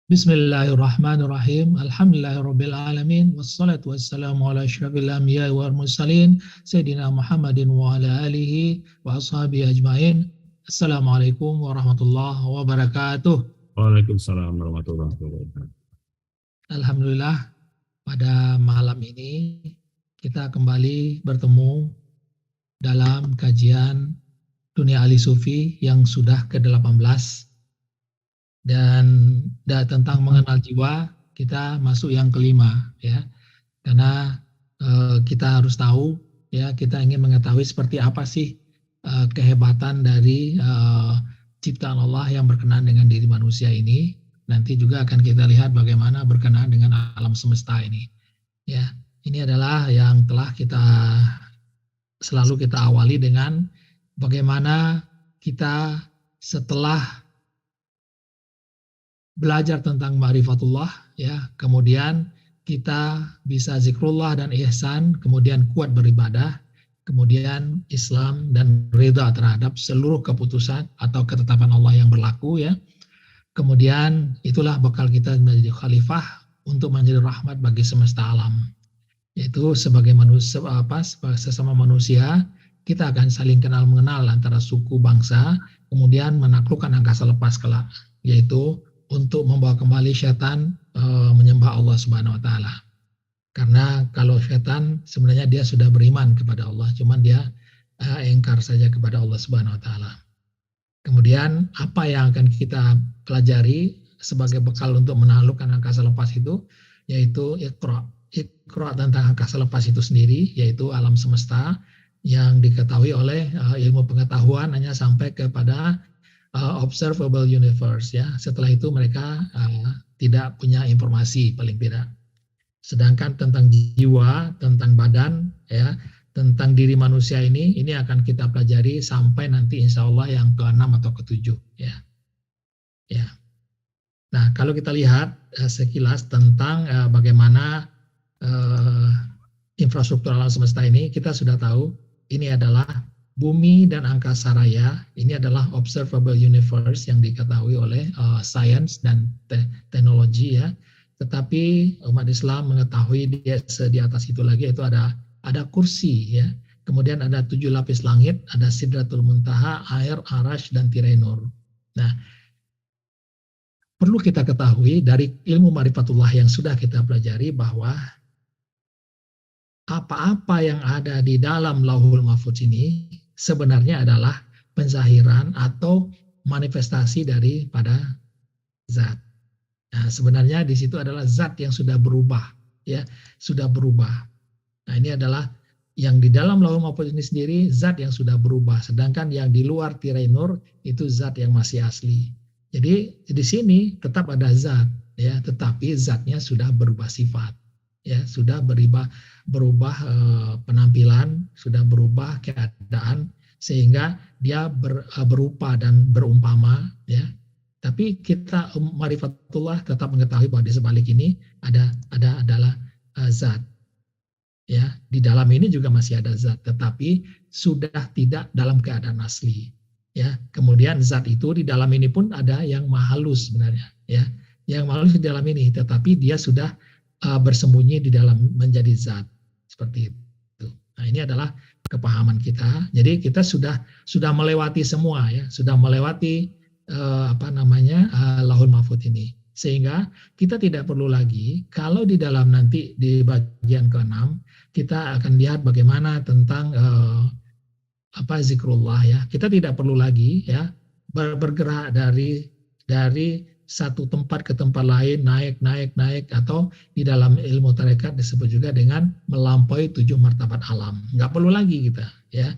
Bismillahirrahmanirrahim. Alhamdulillahirabbil alamin wassalatu wassalamu ala asyrafil anbiya'i wal mursalin sayyidina Muhammadin wa ala alihi wa ashabihi ajmain. Assalamualaikum warahmatullahi wabarakatuh. Waalaikumsalam warahmatullahi wabarakatuh. Alhamdulillah pada malam ini kita kembali bertemu dalam kajian Dunia Ahli Sufi yang sudah ke-18. Dan tentang mengenal jiwa kita masuk yang kelima ya, karena kita harus tahu ya, kita ingin mengetahui seperti apa sih kehebatan dari ciptaan Allah yang berkenaan dengan diri manusia ini. Nanti juga akan kita lihat bagaimana berkenaan dengan alam semesta ini ya. Ini adalah yang telah selalu kita awali dengan bagaimana kita setelah belajar tentang ma'rifatullah ya, kemudian kita bisa zikrullah dan ihsan, kemudian kuat beribadah, kemudian Islam dan ridha terhadap seluruh keputusan atau ketetapan Allah yang berlaku ya. Kemudian itulah bekal kita menjadi khalifah untuk menjadi rahmat bagi semesta alam. Yaitu sebagai manusia sebagai sesama manusia, kita akan saling kenal mengenal antara suku bangsa, kemudian menaklukkan angkasa lepas kelak, yaitu untuk membawa kembali syaitan menyembah Allah Subhanahu wa taala. Karena kalau syaitan sebenarnya dia sudah beriman kepada Allah, cuman dia engkar saja kepada Allah Subhanahu wa taala. Kemudian apa yang akan kita pelajari sebagai bekal untuk menaklukkan angkasa lepas itu, yaitu Iqra tentang angkasa lepas itu sendiri, yaitu alam semesta yang diketahui oleh ilmu pengetahuan hanya sampai kepada observable universe ya. Setelah itu mereka tidak punya informasi paling tidak. Sedangkan tentang jiwa, tentang badan ya, tentang diri manusia ini akan kita pelajari sampai nanti insya Allah yang ke-6 atau ke-7 ya. Ya. Nah, kalau kita lihat sekilas tentang bagaimana infrastruktur alam semesta ini, kita sudah tahu ini adalah Bumi dan angkasa raya, ini adalah observable universe yang diketahui oleh sains dan teknologi ya. Tetapi umat Islam mengetahui di atas itu lagi itu ada kursi ya. Kemudian ada 7 lapis langit, ada Sidratul Muntaha, air, arash dan Tirainur. Nah, perlu kita ketahui dari ilmu ma'rifatullah yang sudah kita pelajari bahwa apa-apa yang ada di dalam Lauhul Mahfudz ini sebenarnya adalah penzahiran atau manifestasi daripada zat. Nah, sebenarnya di situ adalah zat yang sudah berubah, ya, sudah berubah. Nah, ini adalah yang di dalam Lauhul Mahfudz ini sendiri zat yang sudah berubah, sedangkan yang di luar Tirainur itu zat yang masih asli. Jadi di sini tetap ada zat, ya, tetapi zatnya sudah berubah sifat, ya, sudah berubah penampilan, sudah berubah keadaan sehingga dia berupa dan berumpama ya. Tapi kita ma'rifatullah tetap mengetahui bahwa di sebalik ini adalah zat. Ya, di dalam ini juga masih ada zat, tetapi sudah tidak dalam keadaan asli. Ya, kemudian zat itu di dalam ini pun ada yang mahalus sebenarnya, ya. Yang mahalus di dalam ini, tetapi dia sudah bersembunyi di dalam menjadi zat. Seperti itu. Nah, ini adalah kepahaman kita. Jadi kita sudah melewati semua ya, sudah melewati Lauhul Mahfudz ini. Sehingga kita tidak perlu lagi kalau di dalam nanti di bagian ke-6 kita akan lihat bagaimana tentang zikrullah ya. Kita tidak perlu lagi ya bergerak dari satu tempat ke tempat lain, naik, atau di dalam ilmu tarekat disebut juga dengan melampaui 7 martabat alam. Nggak perlu lagi kita, ya.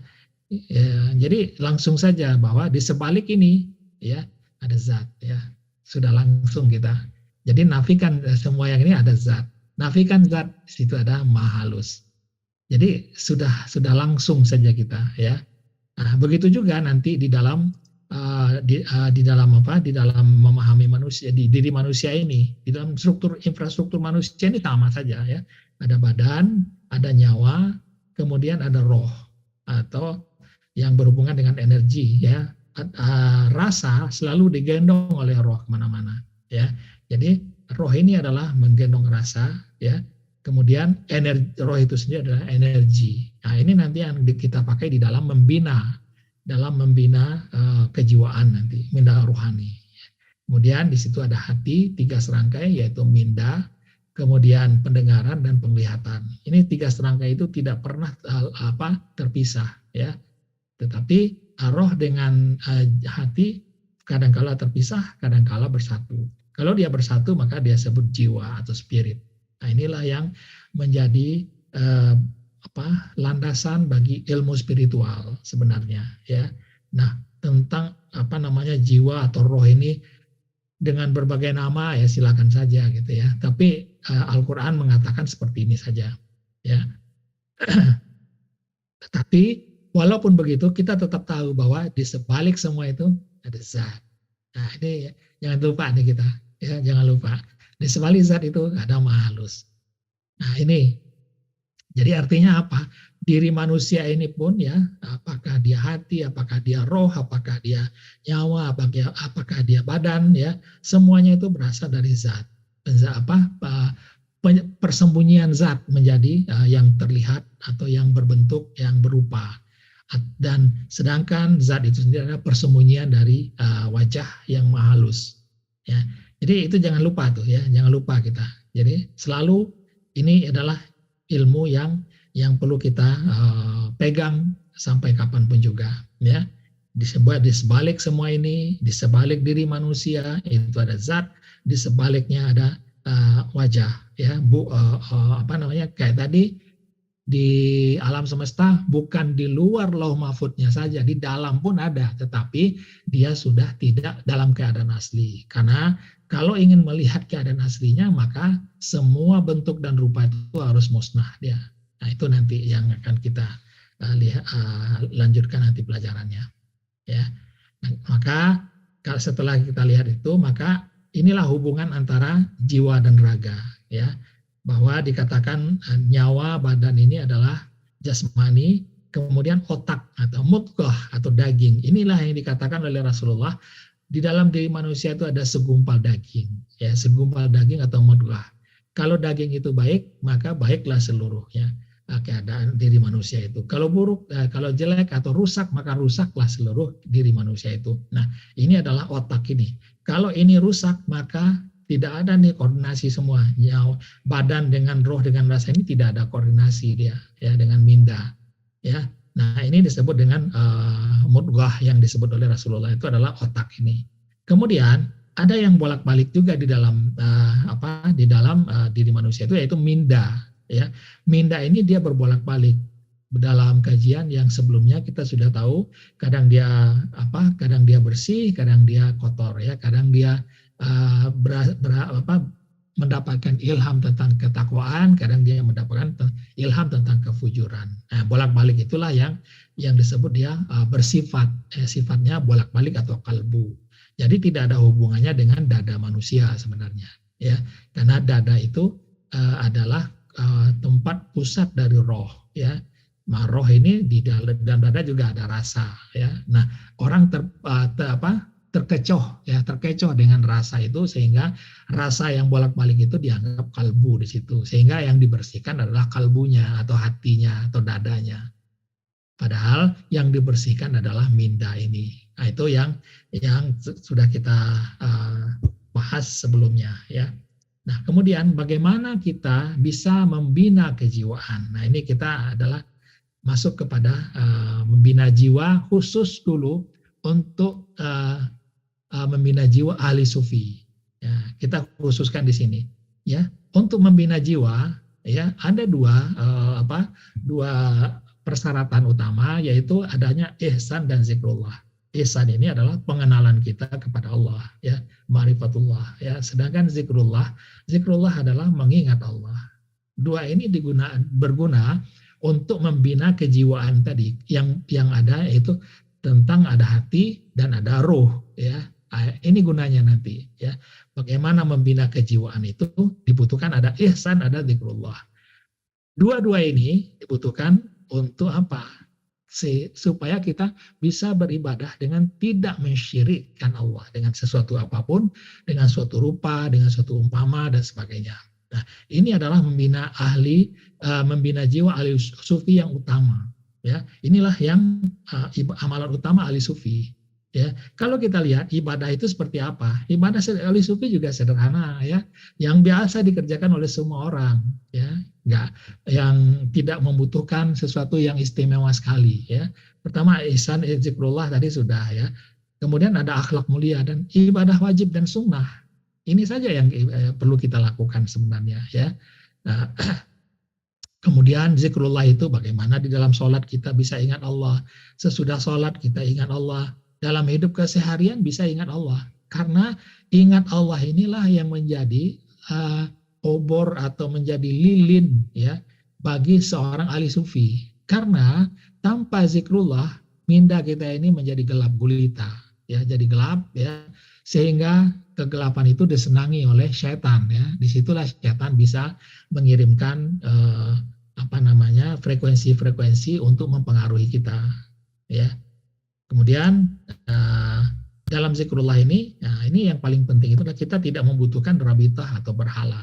Jadi langsung saja bahwa di sebalik ini, ya, ada zat, ya. Sudah langsung kita. Jadi nafikan semua yang ini ada zat. Nafikan zat, di situ ada mahalus. Jadi sudah langsung saja kita, ya. Nah, begitu juga nanti di dalam di dalam memahami manusia, di diri manusia ini, di dalam infrastruktur manusia ini sama saja ya. Ada badan, ada nyawa, kemudian ada roh atau yang berhubungan dengan energi ya. Rasa selalu digendong oleh roh kemana-mana ya. Jadi roh ini adalah menggendong rasa, ya. Kemudian energi roh itu sendiri adalah energi. Nah, ini nanti yang kita pakai di dalam membina kejiwaan nanti, minda rohani. Kemudian di situ ada hati, 3 serangkai yaitu minda, kemudian pendengaran dan penglihatan. Ini 3 serangkai itu tidak pernah terpisah, ya. Tetapi roh dengan hati kadangkala terpisah, kadangkala bersatu. Kalau dia bersatu maka dia sebut jiwa atau spirit. Nah, inilah yang menjadi landasan bagi ilmu spiritual sebenarnya, ya. Nah, tentang jiwa atau roh ini dengan berbagai nama ya silakan saja gitu ya. Tapi Al-Qur'an mengatakan seperti ini saja, ya. Tetapi walaupun begitu kita tetap tahu bahwa di sebalik semua itu ada zat. Nah, ini jangan lupa nih kita, ya, jangan lupa. Di sebalik zat itu ada maha halus. Nah, ini jadi artinya apa? Diri manusia ini pun ya, apakah dia hati, apakah dia roh, apakah dia nyawa, apakah dia badan, ya, semuanya itu berasal dari zat. Persembunyian zat menjadi yang terlihat atau yang berbentuk, yang berupa. Dan sedangkan zat itu sendiri adalah persembunyian dari wajah yang maha halus. Ya, jadi itu jangan lupa tuh ya, jangan lupa kita. Jadi selalu ini adalah ilmu yang perlu kita pegang sampai kapanpun juga, ya. Di sebalik semua ini, di sebalik diri manusia itu ada zat, di sebaliknya ada wajah, ya. Kayak tadi di alam semesta bukan di luar lauh mahfudnya saja, di dalam pun ada, tetapi dia sudah tidak dalam keadaan asli. Karena kalau ingin melihat keadaan aslinya, maka semua bentuk dan rupa itu harus musnah dia. Nah, itu nanti yang akan kita lanjutkan nanti pelajarannya, ya. Nah, maka setelah kita lihat itu, maka inilah hubungan antara jiwa dan raga, ya. Bahwa dikatakan nyawa badan ini adalah jasmani, kemudian otak atau mudghah atau daging. Inilah yang dikatakan oleh Rasulullah, di dalam diri manusia itu ada segumpal daging, ya, segumpal daging atau mudghah. Kalau daging itu baik, maka baiklah seluruhnya keadaan diri manusia itu. Kalau buruk, kalau jelek atau rusak, maka rusaklah seluruh diri manusia itu. Nah, ini adalah otak ini. Kalau ini rusak, maka tidak ada nih koordinasi semua. Badan dengan roh dengan rasa ini tidak ada koordinasi dia, ya, dengan minda, ya. Nah, ini disebut dengan mudghah yang disebut oleh Rasulullah itu adalah otak ini. Kemudian ada yang bolak-balik juga di dalam diri manusia itu, yaitu minda, ya. Minda ini dia berbolak-balik. Dalam kajian yang sebelumnya kita sudah tahu, kadang dia bersih, kadang dia kotor, ya. Kadang dia mendapatkan ilham tentang ketakwaan, kadang dia mendapatkan ilham tentang kefujuran. Nah, bolak-balik itulah yang disebut dia bersifat, sifatnya bolak-balik atau kalbu. Jadi tidak ada hubungannya dengan dada manusia sebenarnya, ya. Karena dada itu adalah tempat pusat dari roh, ya. Roh ini di dalam dada juga ada rasa, ya. Nah, orang terkecoh dengan rasa itu, sehingga rasa yang bolak-balik itu dianggap kalbu di situ, sehingga yang dibersihkan adalah kalbunya atau hatinya atau dadanya, padahal yang dibersihkan adalah minda ini. Nah, itu yang sudah kita bahas sebelumnya, ya. Nah, kemudian bagaimana kita bisa membina kejiwaan? Nah, ini kita adalah masuk kepada membina jiwa, khusus dulu untuk membina jiwa ahli sufi. Ya, kita khususkan di sini, ya. Untuk membina jiwa, ya, ada dua persyaratan utama, yaitu adanya ihsan dan zikrullah. Ihsan ini adalah pengenalan kita kepada Allah, ya, ma'rifatullah, ya. Sedangkan zikrullah adalah mengingat Allah. Dua ini berguna untuk membina kejiwaan tadi yang ada, yaitu tentang ada hati dan ada ruh, ya. Ini gunanya nanti, ya. Bagaimana membina kejiwaan itu dibutuhkan ada ihsan, ada zikrullah. Dua-dua ini dibutuhkan untuk apa? supaya kita bisa beribadah dengan tidak mensyirikkan Allah dengan sesuatu apapun, dengan suatu rupa, dengan suatu umpama dan sebagainya. Nah, ini adalah membina jiwa ahli sufi yang utama. Ya, inilah yang amalan utama ahli sufi. Ya, kalau kita lihat ibadah itu seperti apa, ibadah ahli sufi juga sederhana, ya, yang biasa dikerjakan oleh semua orang, ya, yang tidak membutuhkan sesuatu yang istimewa sekali, ya. Pertama ihsan, zikrullah tadi sudah, ya. Kemudian ada akhlak mulia dan ibadah wajib dan sunnah. Ini saja yang perlu kita lakukan sebenarnya, ya. Nah, kemudian zikrullah itu bagaimana di dalam sholat kita bisa ingat Allah, sesudah sholat kita ingat Allah, dalam hidup keseharian bisa ingat Allah. Karena ingat Allah inilah yang menjadi obor atau menjadi lilin, ya, bagi seorang ahli sufi. Karena tanpa zikrullah minda kita ini menjadi gelap gulita, ya, jadi gelap, ya, sehingga kegelapan itu disenangi oleh setan, ya. Disitulah setan bisa mengirimkan frekuensi-frekuensi untuk mempengaruhi kita, ya. Kemudian dalam zikrullah ini, nah ini yang paling penting itu adalah kita tidak membutuhkan rabitah atau berhala.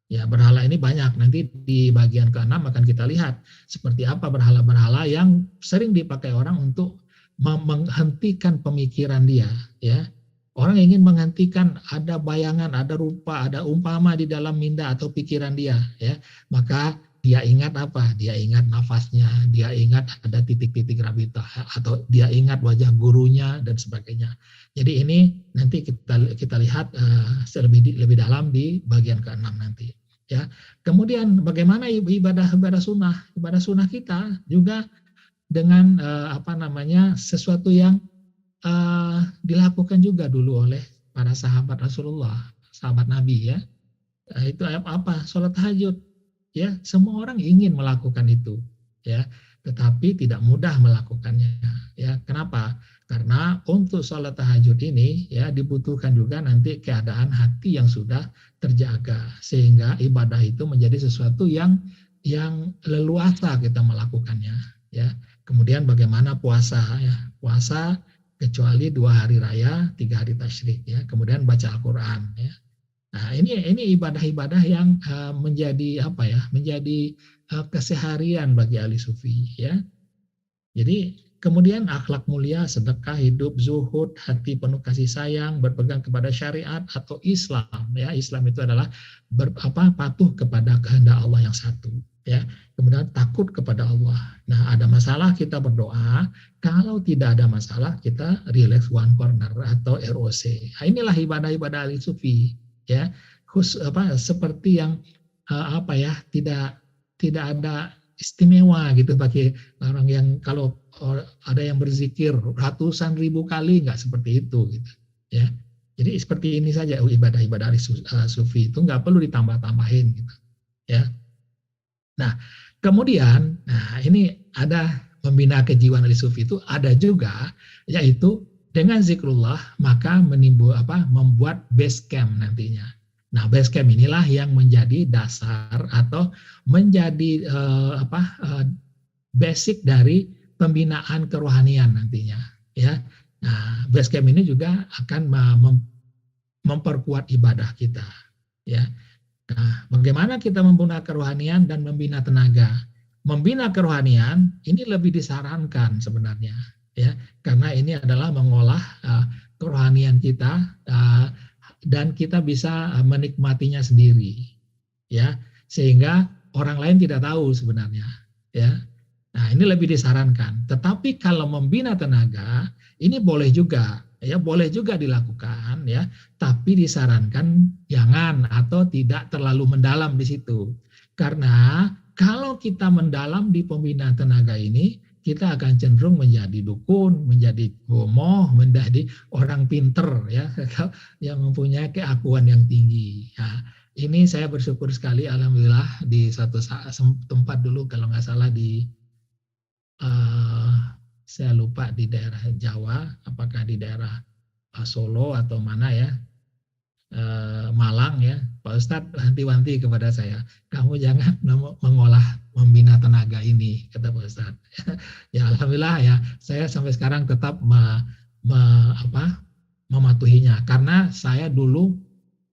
Ya, berhala ini banyak, nanti di bagian ke-6 akan kita lihat seperti apa berhala-berhala yang sering dipakai orang untuk menghentikan pemikiran dia, ya. Orang ingin menghentikan ada bayangan, ada rupa, ada umpama di dalam minda atau pikiran dia, ya. Maka dia ingat apa? Dia ingat nafasnya, dia ingat ada titik-titik rabitah, atau dia ingat wajah gurunya dan sebagainya. Jadi ini nanti kita lihat lebih dalam di bagian ke-6 nanti. Ya. Kemudian bagaimana ibadah sunnah? Ibadah sunnah kita juga dengan sesuatu yang dilakukan juga dulu oleh para sahabat Rasulullah, sahabat Nabi, ya. Itu apa? Sholat tahajud. Ya, semua orang ingin melakukan itu, ya, tetapi tidak mudah melakukannya, ya. Kenapa? Karena untuk sholat tahajud ini, ya, dibutuhkan juga nanti keadaan hati yang sudah terjaga, sehingga ibadah itu menjadi sesuatu yang leluasa kita melakukannya, ya. Kemudian bagaimana puasa, ya, puasa kecuali 2 hari raya, 3 hari tasyrik, ya. Kemudian baca Al-Quran, ya. Nah, ini ibadah-ibadah yang menjadi keseharian bagi ahli sufi, ya. Jadi kemudian akhlak mulia, sedekah, hidup zuhud, hati penuh kasih sayang, berpegang kepada syariat atau Islam, ya. Islam itu adalah patuh kepada kehendak Allah yang satu, ya. Kemudian takut kepada Allah. Nah, ada masalah kita berdoa, kalau tidak ada masalah kita relax one corner atau ROC. Nah, inilah ibadah-ibadah ahli sufi. Ya, seperti yang tidak ada istimewa gitu bagi orang yang kalau ada yang berzikir ratusan ribu kali, nggak seperti itu gitu, ya. Jadi seperti ini saja ibadah-ibadah sufi itu nggak perlu ditambah-tambahin gitu, ya. Nah, kemudian ini ada membina kejiwaan ahli sufi itu ada juga, yaitu dengan zikrullah maka membuat base camp nantinya. Nah, base camp inilah yang menjadi dasar atau menjadi basic dari pembinaan kerohanian nantinya, ya. Nah, base camp ini juga akan memperkuat ibadah kita, ya. Nah, bagaimana kita membina kerohanian dan membina tenaga? Membina kerohanian ini lebih disarankan sebenarnya, ya, karena ini adalah mengolah kerohanian kita dan kita bisa menikmatinya sendiri, ya, sehingga orang lain tidak tahu sebenarnya, ya. Nah, ini lebih disarankan. Tetapi kalau membina tenaga ini boleh juga, ya, boleh juga dilakukan, ya, tapi disarankan jangan atau tidak terlalu mendalam di situ, karena kalau kita mendalam di pembina tenaga ini, kita akan cenderung menjadi dukun, menjadi bomoh, menjadi orang pinter, ya, yang mempunyai keakuan yang tinggi. Nah, ini saya bersyukur sekali, alhamdulillah, di satu tempat dulu kalau nggak salah saya lupa di daerah Jawa, apakah di daerah Solo atau mana, ya, Malang, ya, Pak Ustadz wanti-wanti kepada saya, kamu jangan mengolah membina tenaga ini, kata Pak Ustadz. Ya alhamdulillah ya, saya sampai sekarang tetap mematuhinya karena saya dulu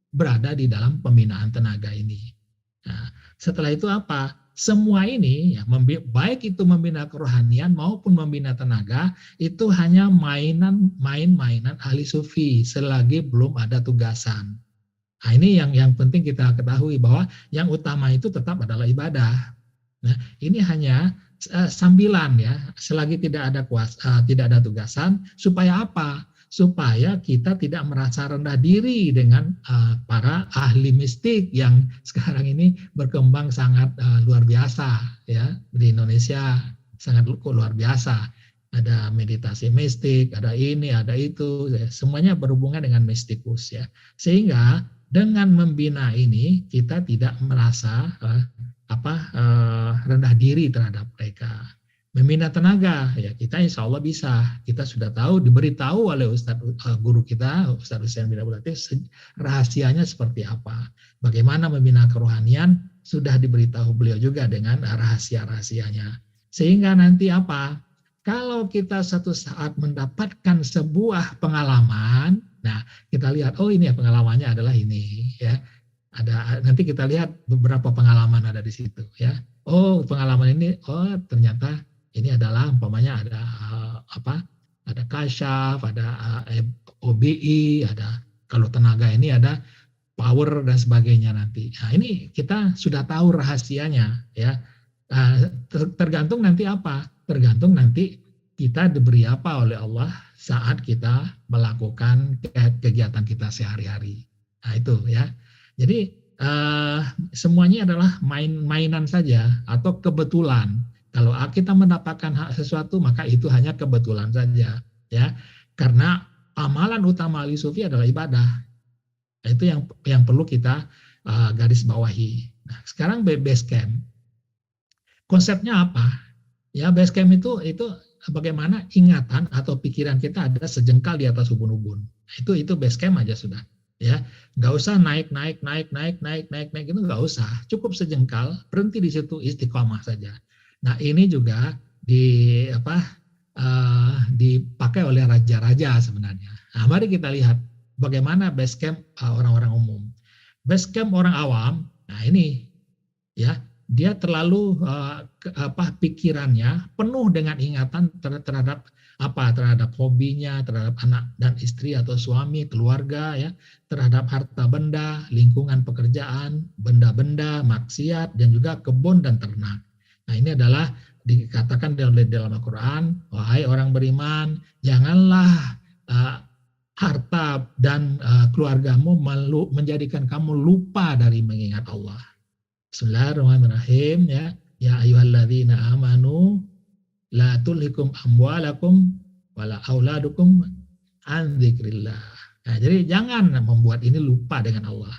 berada di dalam pembinaan tenaga ini. Nah, setelah itu apa? Semua ini ya, baik itu membina kerohanian maupun membina tenaga itu hanya main-mainan ahli sufi selagi belum ada tugasan. Nah, ini yang penting kita ketahui bahwa yang utama itu tetap adalah ibadah. Nah, ini hanya sambilan ya, selagi tidak ada tugasan, supaya apa? Supaya kita tidak merasa rendah diri dengan para ahli mistik yang sekarang ini berkembang sangat luar biasa ya di Indonesia, sangat luar biasa. Ada meditasi mistik, ada ini, ada itu, ya. Semuanya berhubungan dengan mistikus ya. Sehingga dengan membina ini kita tidak merasa rendah diri terhadap mereka. Membina tenaga, ya kita insya Allah bisa. Kita sudah tahu, diberitahu oleh guru kita, Ustadz Husain bin Abdul Latif, rahasianya seperti apa. Bagaimana membina kerohanian, sudah diberitahu beliau juga dengan rahasia-rahasianya. Sehingga nanti apa? Kalau kita satu saat mendapatkan sebuah pengalaman, nah kita lihat, oh ini ya pengalamannya adalah ini, ya. Nanti kita lihat beberapa pengalaman ada di situ, ya. Oh pengalaman ini, oh ternyata ini adalah umpamanya ada ada kasyaf, ada OBI, ada kalau tenaga ini ada power dan sebagainya nanti. Nah ini kita sudah tahu rahasianya ya. Tergantung nanti apa? Tergantung nanti kita diberi apa oleh Allah saat kita melakukan kegiatan kita sehari-hari. Nah itu ya. Jadi semuanya adalah mainan saja atau kebetulan. Kalau kita mendapatkan sesuatu maka itu hanya kebetulan saja ya. Karena amalan utama ahli sufi adalah ibadah. Itu yang perlu kita garis bawahi. Nah, sekarang base camp. Konsepnya apa? Ya base camp itu bagaimana ingatan atau pikiran kita ada sejengkal di atas ubun-ubun. Itu base camp aja sudah. Ya, nggak usah naik itu nggak usah. Cukup sejengkal, berhenti di situ, istiqomah saja. Nah ini juga dipakai oleh raja-raja sebenarnya. Nah mari kita lihat bagaimana base camp orang-orang umum. Base camp orang awam, nah ini ya dia terlalu pikirannya penuh dengan ingatan terhadap hobinya, terhadap anak dan istri atau suami, keluarga ya, terhadap harta benda, lingkungan pekerjaan, benda-benda, maksiat dan juga kebun dan ternak. Nah ini adalah dikatakan dalam Al-Quran, wahai orang beriman, janganlah harta dan keluargamu menjadikan kamu lupa dari mengingat Allah. Bismillahirrahmanirrahim ya. Ya ayyuhalladzina amanu la tulhikum amwalakum wala auladukum an dzikrillah. Nah, jadi jangan membuat ini lupa dengan Allah.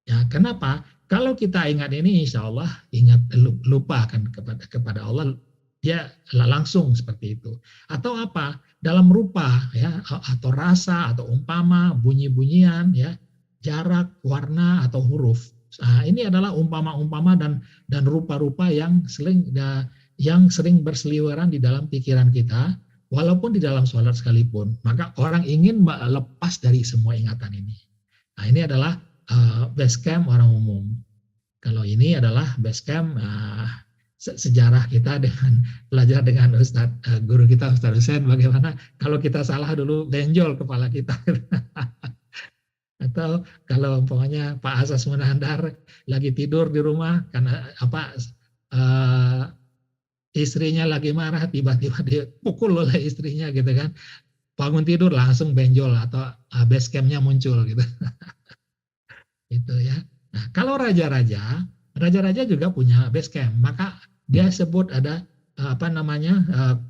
Ya, kenapa? Kalau kita ingat ini, insya Allah lupa akan kepada Allah, dia langsung seperti itu. Atau apa? Dalam rupa, ya, atau rasa, atau umpama, bunyi-bunyian, ya, jarak, warna, atau huruf. Nah, ini adalah umpama-umpama dan rupa-rupa yang sering berseliweran di dalam pikiran kita, walaupun di dalam sholat sekalipun. Maka orang ingin lepas dari semua ingatan ini. Nah, ini adalah base camp orang umum. Kalau ini adalah base camp sejarah kita dengan belajar dengan guru kita Ustadz Husain, bagaimana kalau kita salah dulu benjol kepala kita. Atau kalau umpamanya Pak Asas Munandar lagi tidur di rumah karena istrinya lagi marah, tiba-tiba dipukul oleh istrinya gitu kan, bangun tidur langsung benjol atau base camp-nya muncul gitu. Itu ya. Nah, kalau raja-raja juga punya base camp, maka dia sebut ada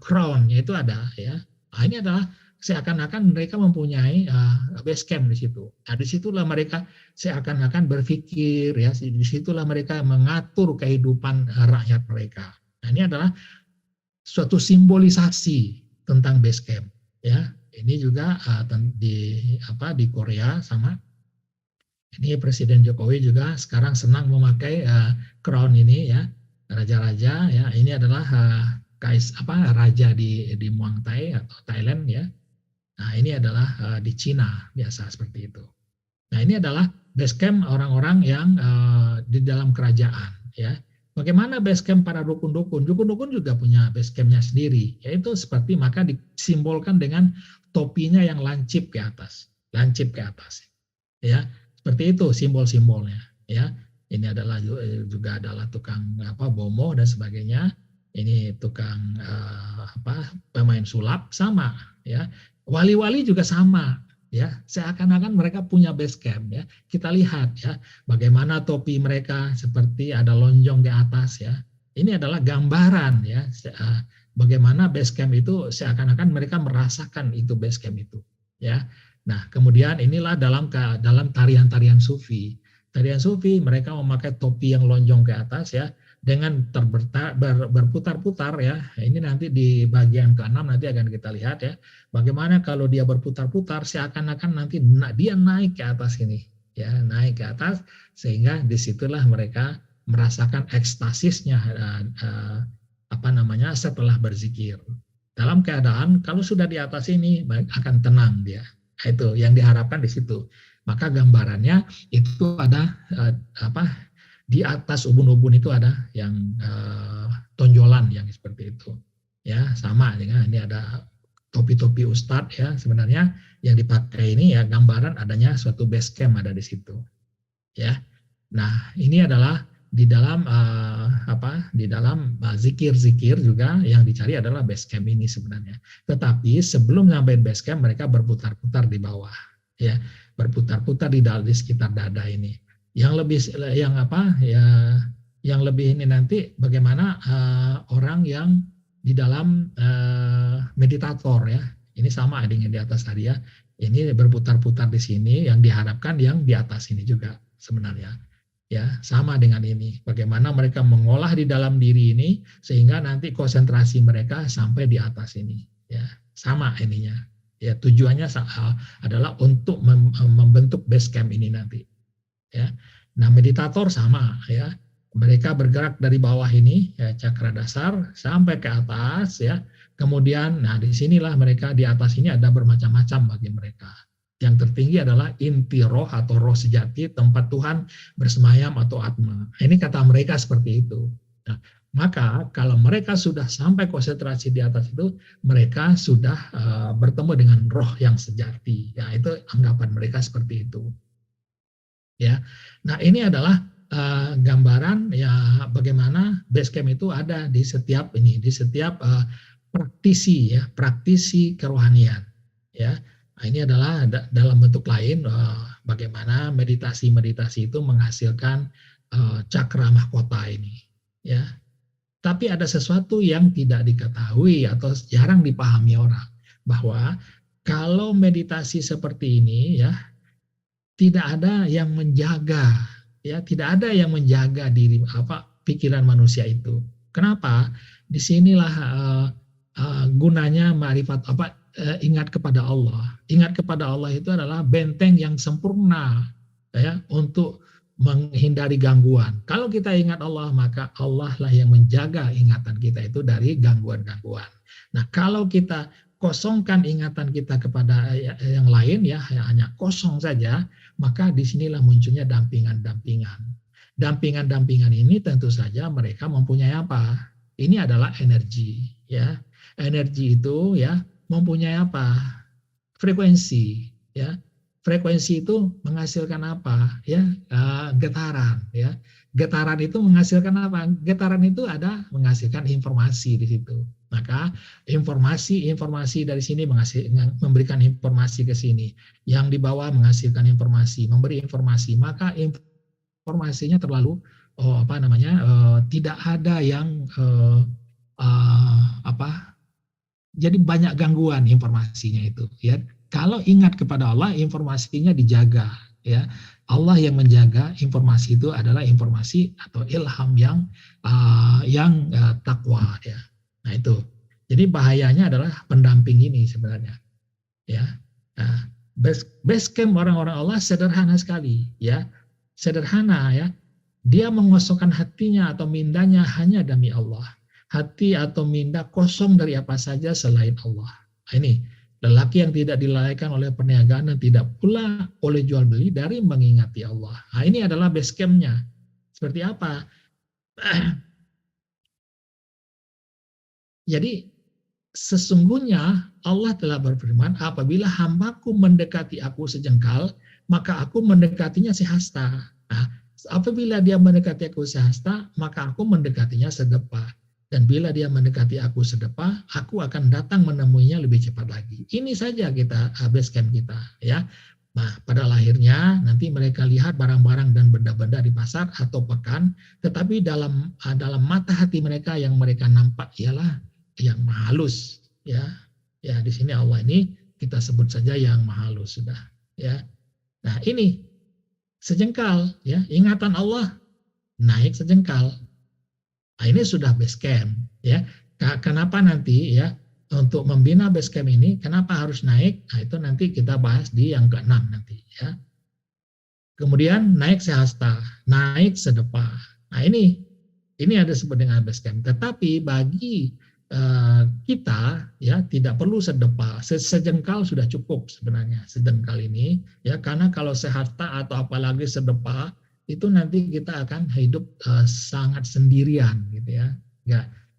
crown, yaitu ada ya. Nah, ini adalah seakan-akan mereka mempunyai base camp di situ. Nah, disitulah mereka seakan-akan berpikir ya, disitulah mereka mengatur kehidupan rakyat mereka. Nah, ini adalah suatu simbolisasi tentang base camp ya. Ini juga di Korea sama. Ini Presiden Jokowi juga sekarang senang memakai crown ini ya. raja-raja ya. Ini adalah raja di Muang Thai atau Thailand ya. Nah, ini adalah di Cina biasa seperti itu. Nah, ini adalah base camp orang-orang yang di dalam kerajaan ya. Bagaimana base camp para dukun-dukun? Dukun-dukun juga punya base campnya sendiri, yaitu seperti maka disimbolkan dengan topinya yang lancip ke atas, ya. Seperti itu simbol-simbolnya, ya. Ini adalah juga adalah tukang bomo dan sebagainya. Ini tukang pemain sulap sama, ya. Wali-wali juga sama, ya. Seakan-akan mereka punya base camp, ya. Kita lihat ya bagaimana topi mereka seperti ada lonjong di atas, ya. Ini adalah gambaran ya bagaimana base camp itu seakan-akan mereka merasakan itu base camp itu, ya. Nah, kemudian inilah dalam tarian-tarian sufi. Tarian sufi mereka memakai topi yang lonjong ke atas ya, dengan berputar-putar ya. Ini nanti di bagian ke-6 nanti akan kita lihat ya. Bagaimana kalau dia berputar-putar seakan-akan nanti dia naik ke atas ini ya, naik ke atas sehingga disitulah mereka merasakan ekstasisnya setelah berzikir. Dalam keadaan kalau sudah di atas ini akan tenang dia. Itu yang diharapkan di situ. Maka gambarannya itu ada di atas ubun-ubun itu ada yang tonjolan yang seperti itu. Ya, sama dengan ini ada topi-topi ustadz ya, sebenarnya yang dipakai ini ya gambaran adanya suatu base camp ada di situ. Ya. Nah, ini adalah di dalam zikir-zikir juga yang dicari adalah base camp ini sebenarnya. Tetapi sebelum sampai base camp mereka berputar-putar di bawah ya, berputar-putar di sekitar dada ini. Yang lebih ini nanti bagaimana orang yang di dalam meditator ya. Ini sama dengan di atas tadi ya. Ini berputar-putar di sini yang diharapkan yang di atas ini juga sebenarnya. Ya, sama dengan ini. Bagaimana mereka mengolah di dalam diri ini sehingga nanti konsentrasi mereka sampai di atas ini. Ya, sama ininya. Ya, tujuannya adalah untuk membentuk base camp ini nanti. Ya. Nah, meditator sama ya. Mereka bergerak dari bawah ini ya, cakra dasar sampai ke atas ya. Kemudian nah disinilah mereka di atas ini ada bermacam-macam bagi mereka. Yang tertinggi adalah inti roh atau roh sejati, tempat Tuhan bersemayam atau atma. Ini kata mereka seperti itu. Nah, maka kalau mereka sudah sampai konsentrasi di atas itu, mereka sudah bertemu dengan roh yang sejati. Ya, itu anggapan mereka seperti itu. Ya, nah ini adalah gambaran ya bagaimana base camp itu ada di setiap praktisi kerohanian. Ya. Nah, ini adalah dalam bentuk lain bagaimana meditasi itu menghasilkan cakra mahkota ini, ya. Tapi ada sesuatu yang tidak diketahui atau jarang dipahami orang bahwa kalau meditasi seperti ini, ya, tidak ada yang menjaga, ya, tidak ada yang menjaga diri pikiran manusia itu. Kenapa? Disinilah gunanya ma'rifat ingat kepada Allah. Ingat kepada Allah itu adalah benteng yang sempurna ya untuk menghindari gangguan. Kalau kita ingat Allah, maka Allah lah yang menjaga ingatan kita itu dari gangguan-gangguan. Nah, kalau kita kosongkan ingatan kita kepada yang lain ya, hanya kosong saja, maka disinilah munculnya dampingan-dampingan. Dampingan-dampingan ini tentu saja mereka mempunyai apa? Ini adalah energi ya. Energi itu ya mempunyai apa? Frekuensi, ya. Frekuensi itu menghasilkan apa? Ya, getaran, ya. Getaran itu menghasilkan apa? Getaran itu ada menghasilkan informasi di situ. Maka informasi dari sini memberikan informasi ke sini. Yang di bawah menghasilkan informasi, memberi informasi. Maka informasinya terlalu tidak ada yang jadi banyak gangguan informasinya itu ya. Kalau ingat kepada Allah, informasinya dijaga ya. Allah yang menjaga informasi itu adalah informasi atau ilham yang takwa ya. Nah itu. Jadi bahayanya adalah pendamping ini sebenarnya ya. Nah, base camp orang-orang Allah sederhana sekali ya. Sederhana ya. dia mengosongkan hatinya atau mindanya hanya demi Allah. Hati atau minda kosong dari apa saja selain Allah. Nah, ini lelaki yang tidak dilalaikan oleh perniagaan dan tidak pula oleh jual beli dari mengingati Allah. Nah, ini adalah base camp-nya. Seperti apa? Jadi sesungguhnya Allah telah berfirman, apabila hambaku mendekati aku sejengkal, maka aku mendekatinya sehasta. Nah, apabila dia mendekati aku sehasta, maka aku mendekatinya sedepa. Dan bila dia mendekati aku sedepa, aku akan datang menemuinya lebih cepat lagi. Ini saja kita base camp kita, ya. Nah, pada lahirnya nanti mereka lihat barang-barang dan benda-benda di pasar atau pekan, tetapi dalam mata hati mereka yang mereka nampak ialah yang maha halus, ya. Ya, di sini Allah ini kita sebut saja yang maha halus sudah, ya. Nah, ini sejengkal, ya, ingatan Allah naik sejengkal. Nah, ini sudah base camp, ya. Kenapa nanti, ya, untuk membina base camp ini kenapa harus naik? Nah, itu nanti kita bahas di yang ke-6 nanti, ya. Kemudian naik sehasta, naik sedepa. Nah, ini ada disebut dengan base camp. Tetapi bagi kita, ya, tidak perlu sedepa, sejengkal sudah cukup sebenarnya, sejengkal ini, ya, karena kalau sehasta atau apalagi sedepa itu nanti kita akan hidup sangat sendirian, gitu ya,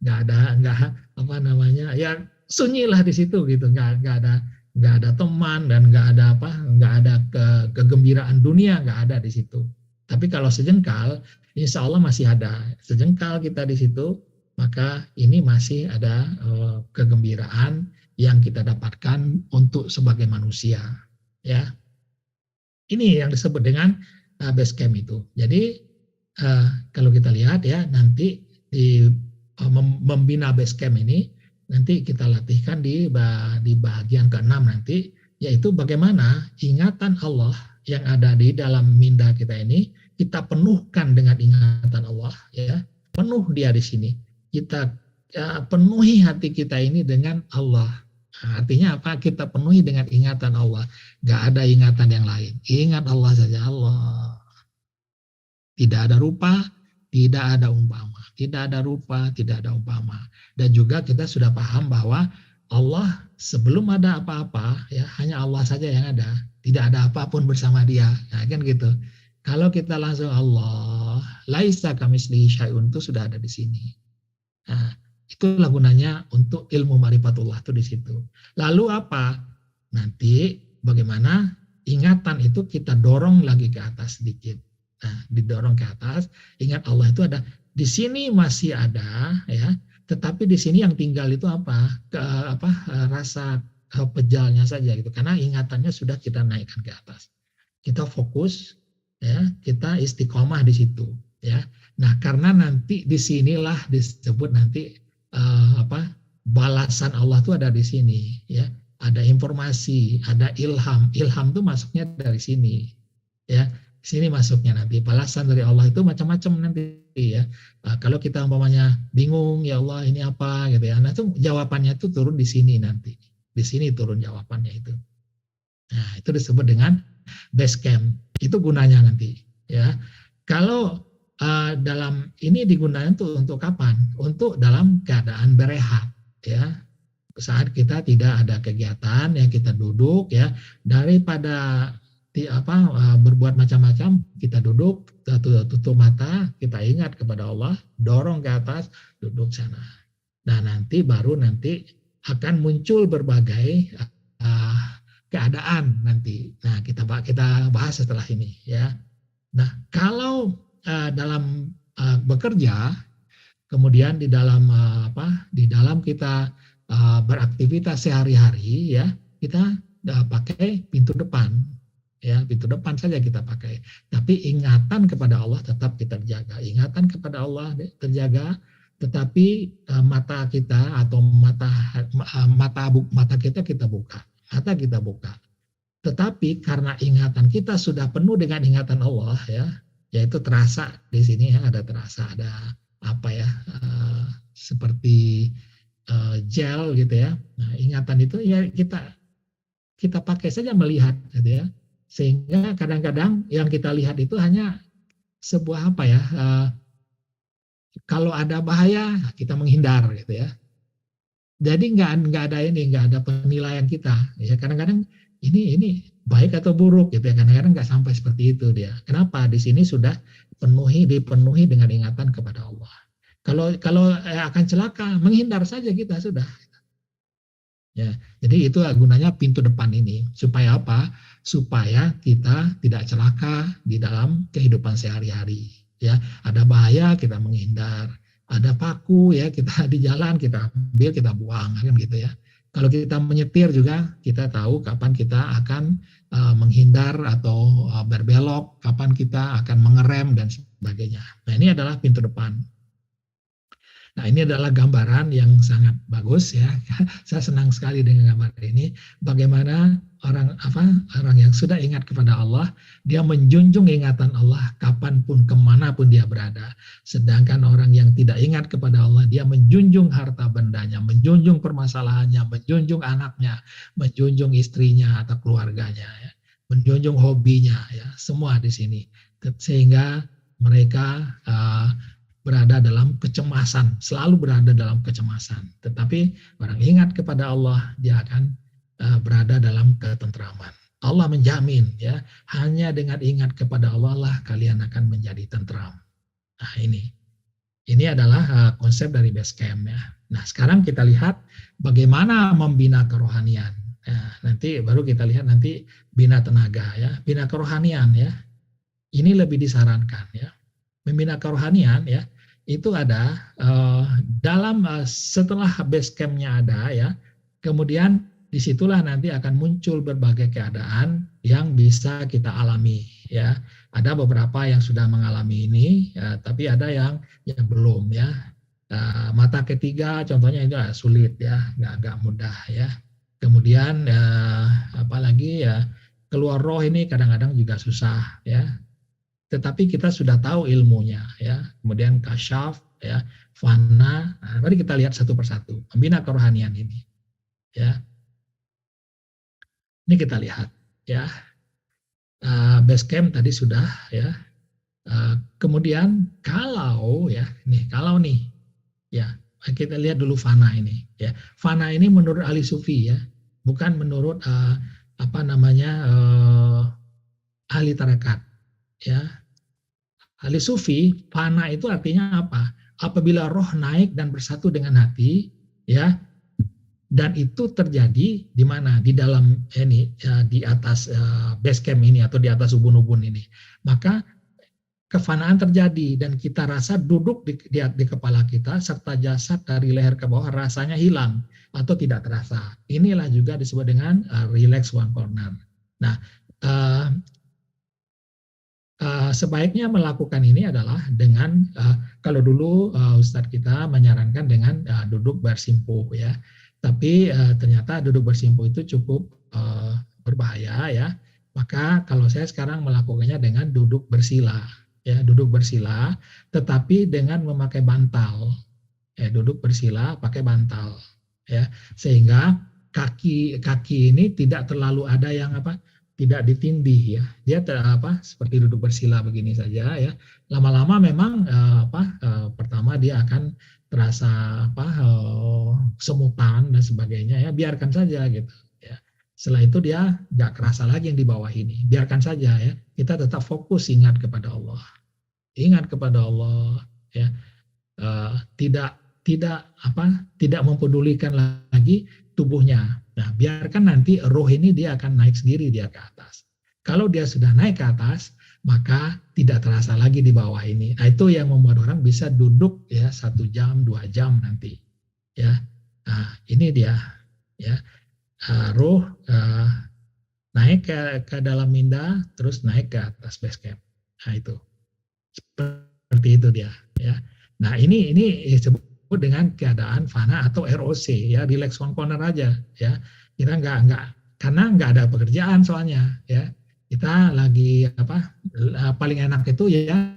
nggak ada apa namanya, ya, sunyi lah di situ gitu, nggak ada teman dan nggak ada kegembiraan dunia, nggak ada di situ. Tapi kalau sejengkal, insya Allah masih ada sejengkal kita di situ, maka ini masih ada kegembiraan yang kita dapatkan untuk sebagai manusia, ya. Ini yang disebut dengan base camp itu. Jadi kalau kita lihat, ya, nanti di membina base camp ini nanti kita latihkan di bagian ke-6 nanti, yaitu bagaimana ingatan Allah yang ada di dalam minda kita ini kita penuhkan dengan ingatan Allah, ya. Penuh dia di sini. Kita penuhi hati kita ini dengan Allah. Artinya apa? Kita penuhi dengan ingatan Allah. Gak ada ingatan yang lain. Ingat Allah saja, Allah. Tidak ada rupa, tidak ada umpama. Tidak ada rupa, tidak ada umpama. Dan juga kita sudah paham bahwa Allah sebelum ada apa-apa, ya, hanya Allah saja yang ada. Tidak ada apapun bersama dia. Nah, kan gitu. Kalau kita langsung Allah, laisa kamitslihi syai'un, itu sudah ada di sini. Nah, itulah gunanya untuk ilmu ma'rifatullah itu di situ. Lalu apa? Nanti bagaimana ingatan itu kita dorong lagi ke atas sedikit. Nah, didorong ke atas, ingat Allah itu ada di sini, masih ada, ya. Tetapi di sini yang tinggal itu apa? Rasa pejalnya saja gitu. Karena ingatannya sudah kita naikkan ke atas. Kita fokus, ya, kita istiqomah di situ, ya. Nah, karena nanti di sinilah disebut nanti balasan Allah itu ada di sini, ya. Ada informasi, ada ilham. Ilham itu masuknya dari sini, ya. Sini masuknya nanti balasan dari Allah itu macam-macam nanti, ya. Kalau kita umpamanya bingung, ya Allah ini apa gitu, ya. Nah, itu jawabannya itu turun di sini nanti. Di sini turun jawabannya itu. Nah, itu disebut dengan base camp. Itu gunanya nanti, ya. Kalau dalam ini digunakan tuh untuk kapan? Untuk dalam keadaan berehat, ya. Saat kita tidak ada kegiatan, ya, kita duduk, ya, daripada berbuat macam-macam, kita duduk, tutup mata, kita ingat kepada Allah, dorong ke atas, duduk sana. Nah, nanti baru nanti akan muncul berbagai keadaan nanti. Nah, kita bahas setelah ini, ya. Nah, kalau dalam bekerja, kemudian di dalam kita beraktivitas sehari-hari, ya, kita pakai pintu depan, ya, pintu depan saja kita pakai. Tapi ingatan kepada Allah tetap kita jaga. Ingatan kepada Allah terjaga, tetapi mata kita atau mata kita buka. Mata kita buka. Tetapi karena ingatan kita sudah penuh dengan ingatan Allah, ya, yaitu terasa di sini, ya, ada seperti gel gitu, ya. Nah, ingatan itu, ya, kita pakai saja melihat gitu, ya. Sehingga kadang-kadang yang kita lihat itu hanya sebuah apa ya? Kalau ada bahaya kita menghindar gitu ya. Jadi nggak ada ini, nggak ada penilaian kita. Ya kadang-kadang ini baik atau buruk gitu ya. Kadang-kadang nggak sampai seperti itu dia. Kenapa? Di sini sudah dipenuhi dengan ingatan kepada Allah. Kalau kalau akan celaka, menghindar saja kita sudah. Ya, jadi itu gunanya pintu depan ini. Supaya apa? Supaya kita tidak celaka di dalam kehidupan sehari-hari. Ya, ada bahaya kita menghindar, ada paku ya kita di jalan kita ambil kita buang kan gitu ya. Kalau kita menyetir juga kita tahu kapan kita akan menghindar atau berbelok, kapan kita akan mengerem dan sebagainya. Nah, ini adalah pintu depan. Nah, ini adalah gambaran yang sangat bagus ya. Saya senang sekali dengan gambar ini. Bagaimana orang yang sudah ingat kepada Allah, dia menjunjung ingatan Allah kapanpun, kemanapun dia berada. Sedangkan orang yang tidak ingat kepada Allah, dia menjunjung harta bendanya, menjunjung permasalahannya, menjunjung anaknya, menjunjung istrinya atau keluarganya, ya. Menjunjung hobinya, ya. Semua di sini. Sehingga mereka berada dalam kecemasan, selalu berada dalam kecemasan. Tetapi orang ingat kepada Allah, dia akan berada dalam ketentraman. Allah menjamin ya, hanya dengan ingat kepada Allah lah kalian akan menjadi tentram. Nah, ini adalah konsep dari base camp ya. Nah, sekarang kita lihat bagaimana membina kerohanian. Nah, nanti baru kita lihat nanti bina tenaga ya, bina kerohanian ya. Ini lebih disarankan ya. Membina kerohanian ya, itu ada dalam setelah base camp-nya ada ya, kemudian disitulah nanti akan muncul berbagai keadaan yang bisa kita alami ya. Ada beberapa yang sudah mengalami ini, ya, tapi ada yang belum ya. Mata ketiga contohnya itu sulit ya, nggak mudah ya. Kemudian apalagi ya keluar roh ini kadang-kadang juga susah ya. Tetapi kita sudah tahu ilmunya ya. Kemudian kasyaf ya, fana. Nah, mari kita lihat satu persatu membina kerohanian ini ya. Ini kita lihat ya. Base camp tadi sudah ya. Kemudian kalau nih ya, kita lihat dulu fana ini ya. Fana ini menurut ahli sufi ya, bukan menurut ahli tarekat ya. Ahli sufi, fana itu artinya apa? Apabila roh naik dan bersatu dengan hati, ya, dan itu terjadi di mana? Di dalam ini, ya, di atas base camp ini atau di atas ubun-ubun ini, maka kefanaan terjadi dan kita rasa duduk di kepala kita serta jasad dari leher ke bawah rasanya hilang atau tidak terasa. Inilah juga disebut dengan relax one corner. Nah, sebaiknya melakukan ini adalah dengan kalau dulu Ustadz kita menyarankan dengan duduk bersimpuh ya, tapi ternyata duduk bersimpuh itu cukup berbahaya ya. Maka kalau saya sekarang melakukannya dengan duduk bersila ya, duduk bersila, tetapi dengan memakai bantal ya, duduk bersila pakai bantal ya, sehingga kaki ini tidak terlalu ada yang tidak ditindih ya, dia seperti duduk bersila begini saja ya. Lama-lama memang pertama dia akan terasa semutan dan sebagainya ya, biarkan saja gitu ya. Setelah itu dia nggak kerasa lagi yang di bawah ini, biarkan saja ya. Kita tetap fokus ingat kepada Allah, ya. Tidak mempedulikan lagi tubuhnya. Nah, biarkan nanti roh ini dia akan naik sendiri dia ke atas. Kalau dia sudah naik ke atas, maka tidak terasa lagi di bawah ini. Nah, itu yang membuat orang bisa duduk ya 1 jam, 2 jam nanti. Ya, nah, ini dia. Ya, roh naik ke dalam minda, terus naik ke atas base camp. Nah, itu seperti itu dia. Ya, nah ini disebut dengan keadaan fana atau ROC ya, relax one corner aja ya. Kita nggak karena nggak ada pekerjaan soalnya ya. Kita lagi paling enak itu ya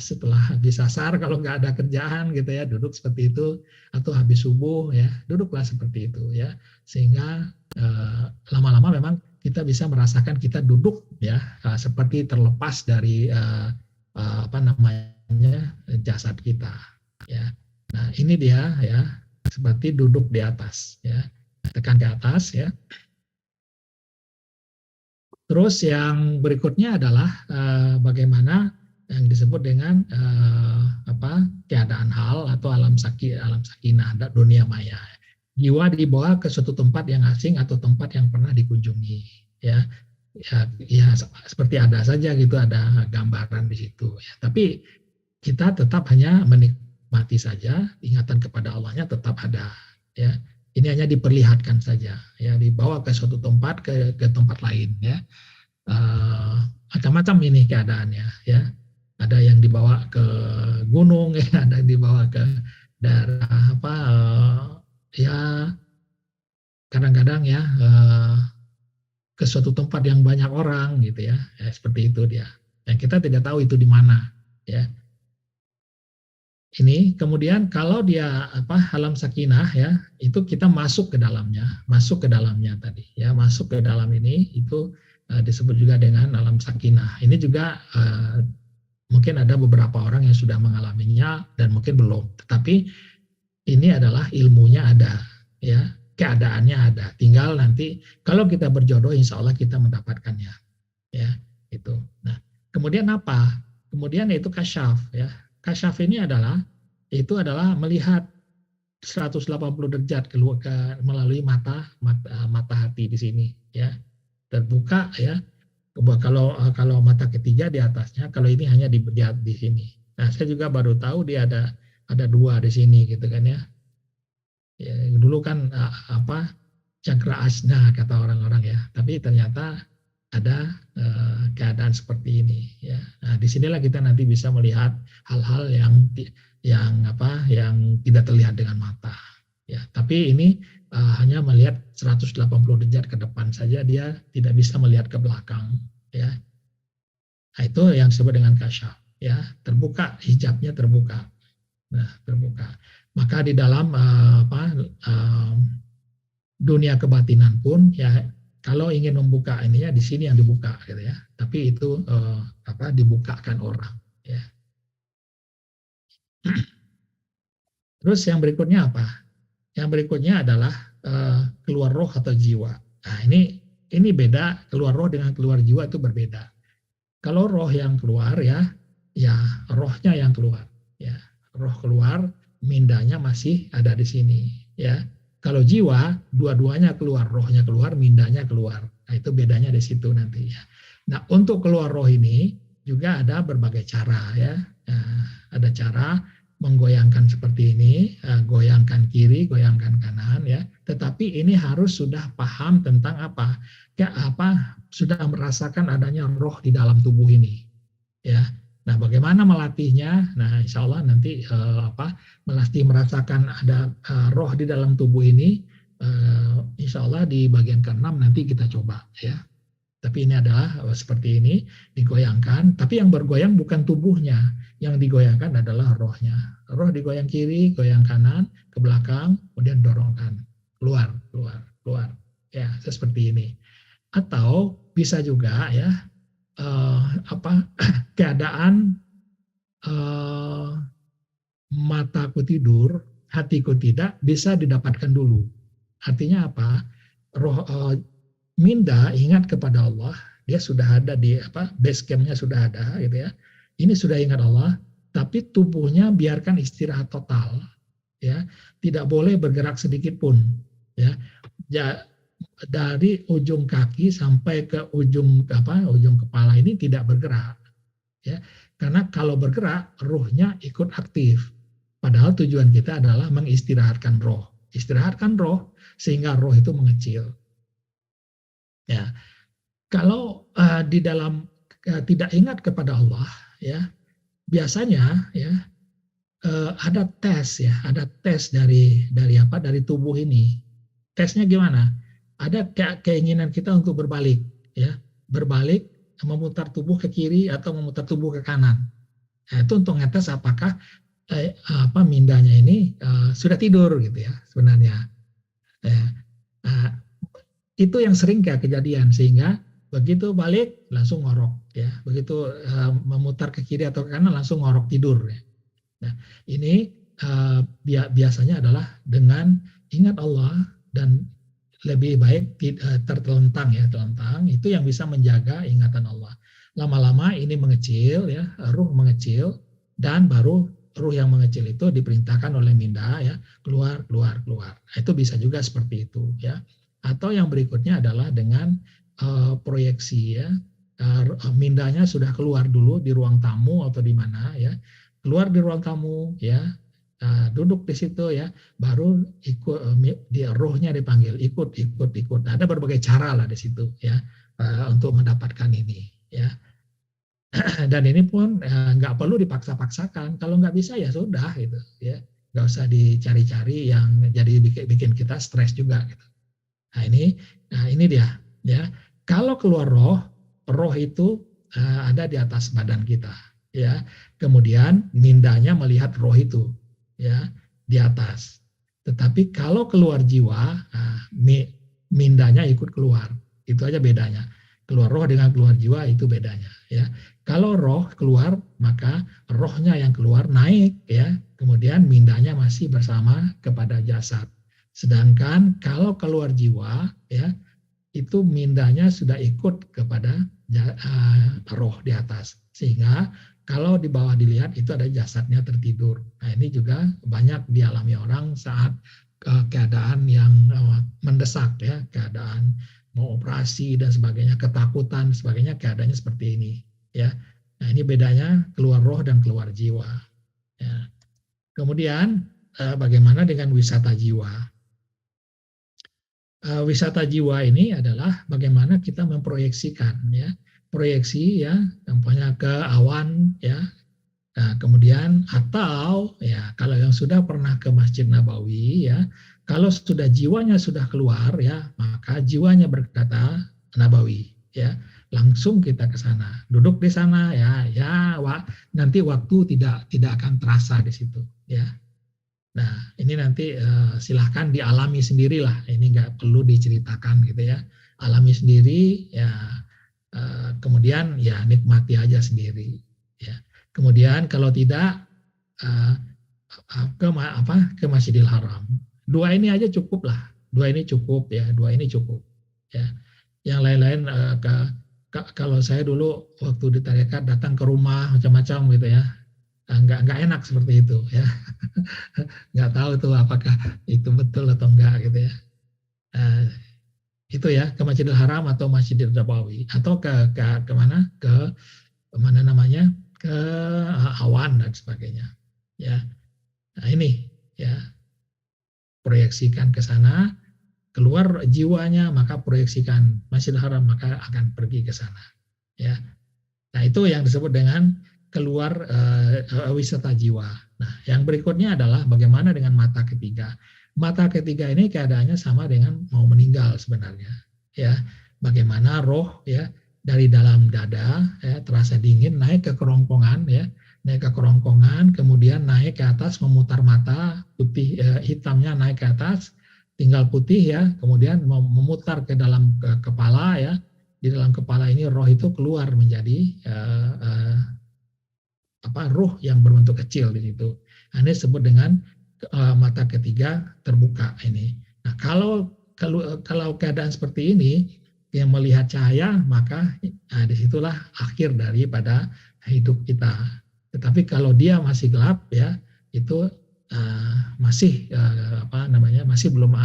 setelah habis asar kalau nggak ada kerjaan gitu ya, duduk seperti itu, atau habis subuh ya, duduklah seperti itu ya, sehingga lama-lama memang kita bisa merasakan kita duduk ya seperti terlepas dari apa namanya jasad kita ya. Nah ini dia ya seperti duduk di atas ya, tekan ke atas ya. Terus yang berikutnya adalah bagaimana yang disebut dengan apa keadaan hal atau alam sakinah dunia maya. Jiwa dibawa ke suatu tempat yang asing atau tempat yang pernah dikunjungi ya. Ya seperti ada saja gitu, ada gambaran di situ ya. Tapi kita tetap hanya menikmati saja, ingatan kepada Allahnya tetap ada ya. Ini hanya diperlihatkan saja ya, dibawa ke suatu tempat ke tempat lain ya. Macam-macam ini keadaannya ya. Ada yang dibawa ke gunung ya, ada yang dibawa ke daerah apa ya kadang-kadang ya ke suatu tempat yang banyak orang gitu ya, seperti itu dia. Yang kita tidak tahu itu di mana ya. Ini kemudian kalau dia apa alam sakinah ya, itu kita masuk ke dalamnya tadi ya, masuk ke dalam ini itu disebut juga dengan alam sakinah. Ini juga mungkin ada beberapa orang yang sudah mengalaminya dan mungkin belum, tetapi ini adalah ilmunya ada ya, keadaannya ada. Tinggal nanti kalau kita berjodoh insya Allah kita mendapatkannya ya itu. Nah kemudian apa? Kemudian yaitu kasyaf ya. Kasyaf ini adalah melihat 180 derajat keluar melalui mata hati di sini ya, terbuka ya. Kalau mata ketiga di atasnya, kalau ini hanya di sini. Nah saya juga baru tahu dia ada dua di sini gitu kan ya. Ya dulu kan apa cakra asna kata orang-orang ya, tapi ternyata ada keadaan seperti ini ya. Nah disinilah kita nanti bisa melihat hal-hal yang tidak terlihat dengan mata ya, tapi ini hanya melihat 180 derajat ke depan saja, dia tidak bisa melihat ke belakang ya. Nah, itu yang disebut dengan kasyaf ya, terbuka, hijabnya terbuka. Nah terbuka, maka di dalam dunia kebatinan pun ya, kalau ingin membuka ini ya di sini yang dibuka gitu ya, tapi itu dibukakan orang ya. Terus yang berikutnya apa? Yang berikutnya adalah keluar roh atau jiwa. Nah ini beda, keluar roh dengan keluar jiwa itu berbeda. Kalau roh yang keluar ya rohnya yang keluar ya, roh keluar, mindanya masih ada di sini ya. Kalau jiwa dua-duanya keluar, rohnya keluar, mindanya keluar. Nah itu bedanya di situ nanti ya. Nah untuk keluar roh ini juga ada berbagai cara ya. Nah, ada cara menggoyangkan seperti ini, goyangkan kiri, goyangkan kanan ya. Tetapi ini harus sudah paham tentang apa? Sudah merasakan adanya roh di dalam tubuh ini ya. Nah, bagaimana melatihnya? Nah, insya Allah nanti melatih merasakan ada roh di dalam tubuh ini. Insya Allah di bagian ke-6 nanti kita coba ya. Tapi ini adalah seperti ini, digoyangkan. Tapi yang bergoyang bukan tubuhnya, yang digoyangkan adalah rohnya. Roh digoyang kiri, goyang kanan, ke belakang, kemudian dorongkan keluar. Ya, seperti ini. Atau bisa juga ya. Keadaan mataku tidur, hatiku tidak, bisa didapatkan dulu. Artinya apa? Roh minda ingat kepada Allah, dia sudah ada di base campnya sudah ada gitu ya. Ini sudah ingat Allah, tapi tubuhnya biarkan istirahat total ya, tidak boleh bergerak sedikit pun ya. Dari ujung kaki sampai ke ujung kepala ini tidak bergerak ya, karena kalau bergerak ruhnya ikut aktif, padahal tujuan kita adalah mengistirahatkan roh sehingga roh itu mengecil ya. Kalau di dalam tidak ingat kepada Allah ya, biasanya ya ada tes dari tubuh ini. Tesnya gimana? Ada keinginan kita untuk berbalik ya, memutar tubuh ke kiri atau memutar tubuh ke kanan. Nah, itu untuk ngetes apakah mindanya ini sudah tidur gitu ya sebenarnya. itu yang sering kayak kejadian, sehingga begitu balik langsung ngorok ya, begitu memutar ke kiri atau ke kanan langsung ngorok tidur ya. Nah, ini biasanya adalah dengan ingat Allah dan lebih baik tertelentang ya, telentang itu yang bisa menjaga ingatan Allah. Lama-lama ini mengecil ya, ruh mengecil, dan baru ruh yang mengecil itu diperintahkan oleh minda ya, keluar keluar keluar. Nah, itu bisa juga seperti itu ya. Atau yang berikutnya adalah dengan proyeksi ya, mindanya sudah keluar dulu di ruang tamu atau di mana ya, keluar di ruang tamu ya, duduk di situ ya, baru ikut dia rohnya dipanggil ikut. Nah, ada berbagai cara lah di situ ya untuk mendapatkan ini ya. Dan ini pun nggak perlu dipaksa-paksakan. Kalau nggak bisa ya sudah gitu ya, nggak usah dicari-cari yang jadi bikin kita stres juga gitu. Nah ini dia ya. Kalau keluar roh itu ada di atas badan kita ya. Kemudian mindanya melihat roh itu ya di atas. Tetapi kalau keluar jiwa, mindanya ikut keluar. Itu aja bedanya. Keluar roh dengan keluar jiwa itu bedanya ya. Kalau roh keluar, maka rohnya yang keluar naik ya. Kemudian mindanya masih bersama kepada jasad. Sedangkan kalau keluar jiwa ya, itu mindanya sudah ikut kepada roh di atas. Sehingga kalau di bawah dilihat itu ada jasadnya tertidur. Nah, ini juga banyak dialami orang saat keadaan yang mendesak ya, keadaan mau operasi dan sebagainya, ketakutan sebagainya, keadaannya seperti ini ya. Nah, ini bedanya keluar roh dan keluar jiwa ya. Kemudian bagaimana dengan wisata jiwa? Wisata jiwa ini adalah bagaimana kita memproyeksikan ya, proyeksi ya, contohnya ke awan ya. Nah, kemudian atau ya kalau yang sudah pernah ke Masjid Nabawi ya, kalau sudah jiwanya sudah keluar ya, maka jiwanya berkata Nabawi ya, langsung kita ke sana, duduk di sana ya, nanti waktu tidak akan terasa di situ ya. Nah, ini nanti silahkan dialami sendirilah. Ini nggak perlu diceritakan gitu ya. Alami sendiri ya. Kemudian ya nikmati aja sendiri. Ya. Kemudian kalau tidak ke Masjidil Haram. Dua ini aja cukup lah. Dua ini cukup ya. Dua ini cukup. Ya. Yang lain-lain kalau saya dulu waktu di tarekat datang ke rumah macam-macam gitu ya. Nggak enak seperti itu ya. Nggak tahu tuh apakah itu betul atau enggak gitu ya. Itu ya, ke Masjidil Haram atau Masjidil Nabawi atau ke mana, ke mana namanya, ke awan dan sebagainya ya. Nah ini ya, proyeksikan ke sana, keluar jiwanya maka proyeksikan Masjidil Haram maka akan pergi ke sana ya. Nah itu yang disebut dengan keluar wisata jiwa. Nah, yang berikutnya adalah bagaimana dengan mata ketiga. Mata ketiga ini keadaannya sama dengan mau meninggal sebenarnya. Ya, bagaimana roh ya dari dalam dada ya, terasa dingin naik ke kerongkongan ya, naik ke kerongkongan, kemudian naik ke atas memutar mata putih hitamnya naik ke atas, tinggal putih ya, kemudian memutar ke dalam kepala ya. Di dalam kepala ini roh itu keluar menjadi ruh yang berbentuk kecil di situ. Ini disebut dengan mata ketiga terbuka ini. Nah, kalau keadaan seperti ini yang melihat cahaya, maka disitulah akhir daripada hidup kita. Tetapi kalau dia masih gelap ya, itu masih masih belum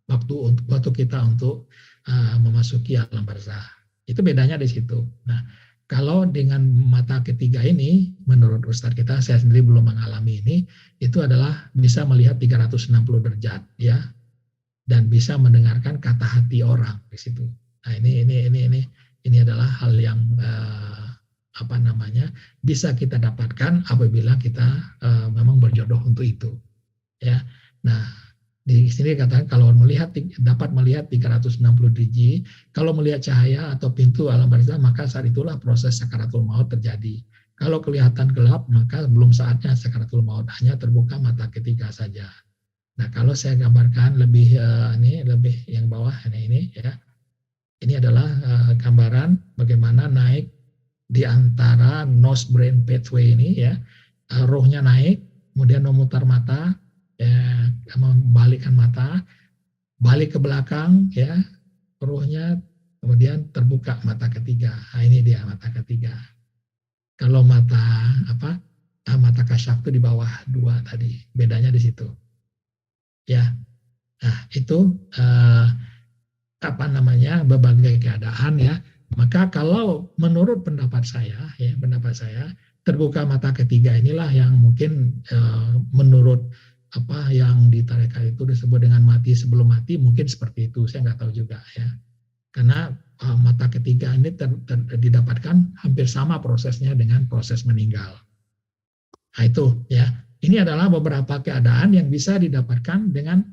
waktu kita untuk memasuki alam barzah. Itu bedanya di situ. Nah, kalau dengan mata ketiga ini, menurut Ustadz kita, saya sendiri belum mengalami ini, itu adalah bisa melihat 360 derajat, ya, dan bisa mendengarkan kata hati orang di situ. Nah ini adalah hal yang bisa kita dapatkan apabila kita memang berjodoh untuk itu, ya. Nah, di sini katakan kalau dapat melihat 360 derajat, kalau melihat cahaya atau pintu alam barzah, maka saat itulah proses sakaratul maut terjadi. Kalau kelihatan gelap, maka belum saatnya sakaratul maut, hanya terbuka mata ketiga saja. Nah, kalau saya gambarkan lebih lebih yang bawah ini ya. Ini adalah gambaran bagaimana naik di antara nose brain pathway ini ya. Rohnya naik, kemudian memutar mata, ya, membalikkan mata, balik ke belakang ya, rohnya kemudian terbuka mata ketiga. Nah, ini dia mata ketiga. Kalau mata kasyaf itu di bawah 2 tadi, bedanya di situ. Ya. Nah, itu berbagai keadaan ya. Maka kalau menurut pendapat saya terbuka mata ketiga inilah yang mungkin menurut yang di tarekat itu disebut dengan mati sebelum mati, mungkin seperti itu, saya nggak tahu juga ya. Karena mata ketiga ini didapatkan hampir sama prosesnya dengan proses meninggal. Nah itu ya, ini adalah beberapa keadaan yang bisa didapatkan dengan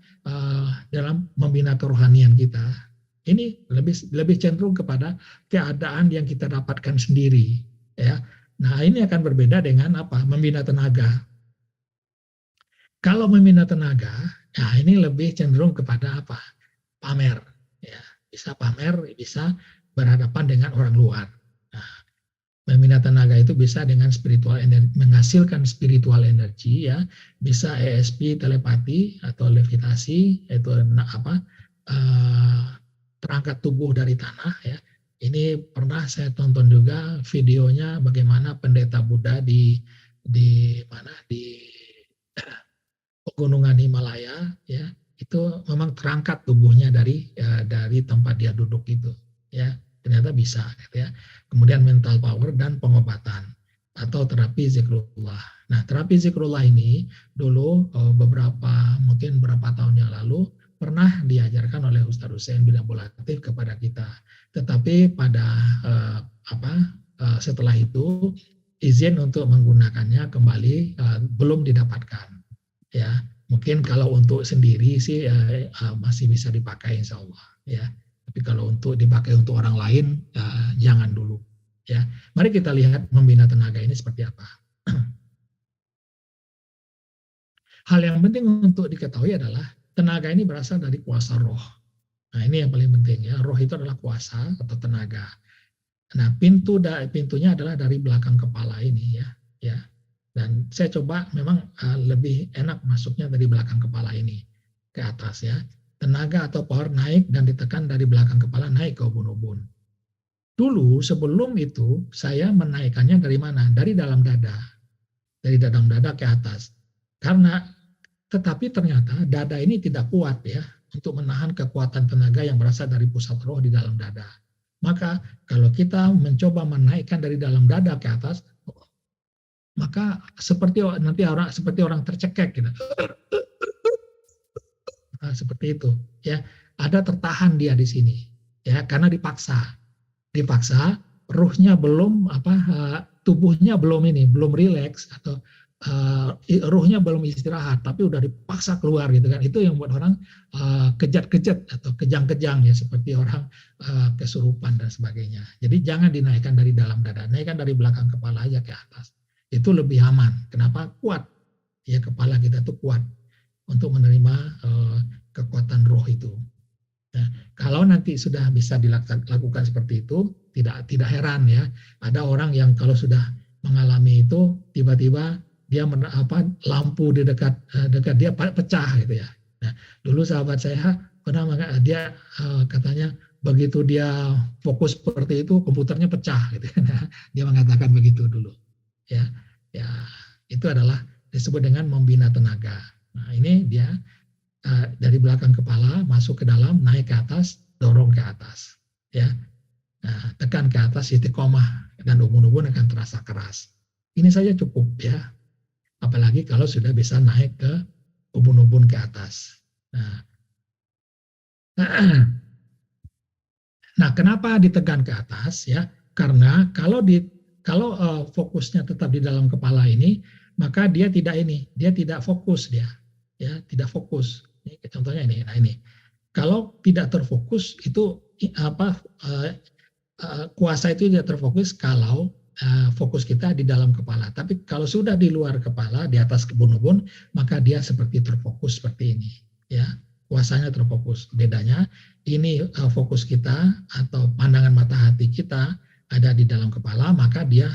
dalam membina kerohanian kita. Ini lebih cenderung kepada keadaan yang kita dapatkan sendiri ya. Nah, ini akan berbeda dengan membina tenaga. Kalau membina tenaga, nah ini lebih cenderung kepada pamer ya. Bisa pamer, bisa berhadapan dengan orang luar. Nah, membina tenaga itu bisa dengan spiritual energi, menghasilkan spiritual energi ya, bisa ESP, telepati atau levitasi, itu terangkat tubuh dari tanah ya. Ini pernah saya tonton juga videonya bagaimana pendeta Buddha di pegunungan Himalaya ya, itu memang terangkat tubuhnya dari tempat dia duduk itu ya, ternyata bisa gitu ya. Kemudian mental power dan pengobatan atau terapi zikrullah. Nah, terapi zikrullah ini dulu mungkin beberapa tahun yang lalu pernah diajarkan oleh Ustadz Hussein bin Abdul Latif kepada kita. Tetapi pada setelah itu izin untuk menggunakannya kembali belum didapatkan. Ya, mungkin kalau untuk sendiri sih masih bisa dipakai insya Allah. Ya, tapi kalau untuk dipakai untuk orang lain jangan dulu. Ya, mari kita lihat membina tenaga ini seperti apa. Hal yang penting untuk diketahui adalah tenaga ini berasal dari kuasa roh. Nah, ini yang paling penting ya. Roh itu adalah kuasa atau tenaga. Nah, pintunya adalah dari belakang kepala ini ya. Dan saya coba memang lebih enak masuknya dari belakang kepala ini ke atas ya. Tenaga atau power naik dan ditekan dari belakang kepala naik ke ubun-ubun. Dulu sebelum itu saya menaikkannya dari mana? Dari dalam dada. Dari dalam dada ke atas. Tetapi ternyata dada ini tidak kuat ya untuk menahan kekuatan tenaga yang berasal dari pusat roh di dalam dada. Maka kalau kita mencoba menaikkan dari dalam dada ke atas, maka seperti orang tercekek gitu. Nah, seperti itu ya. Ada tertahan dia di sini ya, karena dipaksa, ruhnya belum tubuhnya belum rileks atau ruhnya belum istirahat, tapi udah dipaksa keluar gitu kan. Itu yang buat orang kejat-kejat atau kejang-kejang ya, seperti orang kesurupan dan sebagainya. Jadi jangan dinaikkan dari dalam dada, naikkan dari belakang kepala aja ke atas. Itu lebih aman. Kenapa? Kuat. Ya, kepala kita tuh kuat untuk menerima kekuatan roh itu. Nah, kalau nanti sudah bisa dilakukan seperti itu, tidak heran ya. Ada orang yang kalau sudah mengalami itu tiba-tiba dia lampu di dekat dia pecah gitu ya. Nah, dulu sahabat saya pernah dia katanya begitu dia fokus seperti itu komputernya pecah gitu. Nah, dia mengatakan begitu dulu. Ya, itu adalah disebut dengan membina tenaga. Nah, ini dia dari belakang kepala masuk ke dalam, naik ke atas, dorong ke atas. Ya, nah, tekan ke atas istiqomah dan ubun-ubun akan terasa keras. Ini saja cukup ya. Apalagi kalau sudah bisa naik ke ubun-ubun ke atas. Nah, kenapa ditekan ke atas ya? Karena kalau fokusnya tetap di dalam kepala ini, maka dia tidak fokus dia, ya tidak fokus. Ini, contohnya ini, nah ini. Kalau tidak terfokus itu kuasa itu tidak terfokus kalau fokus kita di dalam kepala. Tapi kalau sudah di luar kepala, di atas ubun-ubun, maka dia seperti terfokus seperti ini, ya. kuasanya terfokus. Bedanya ini fokus kita atau pandangan mata hati kita ada di dalam kepala, maka dia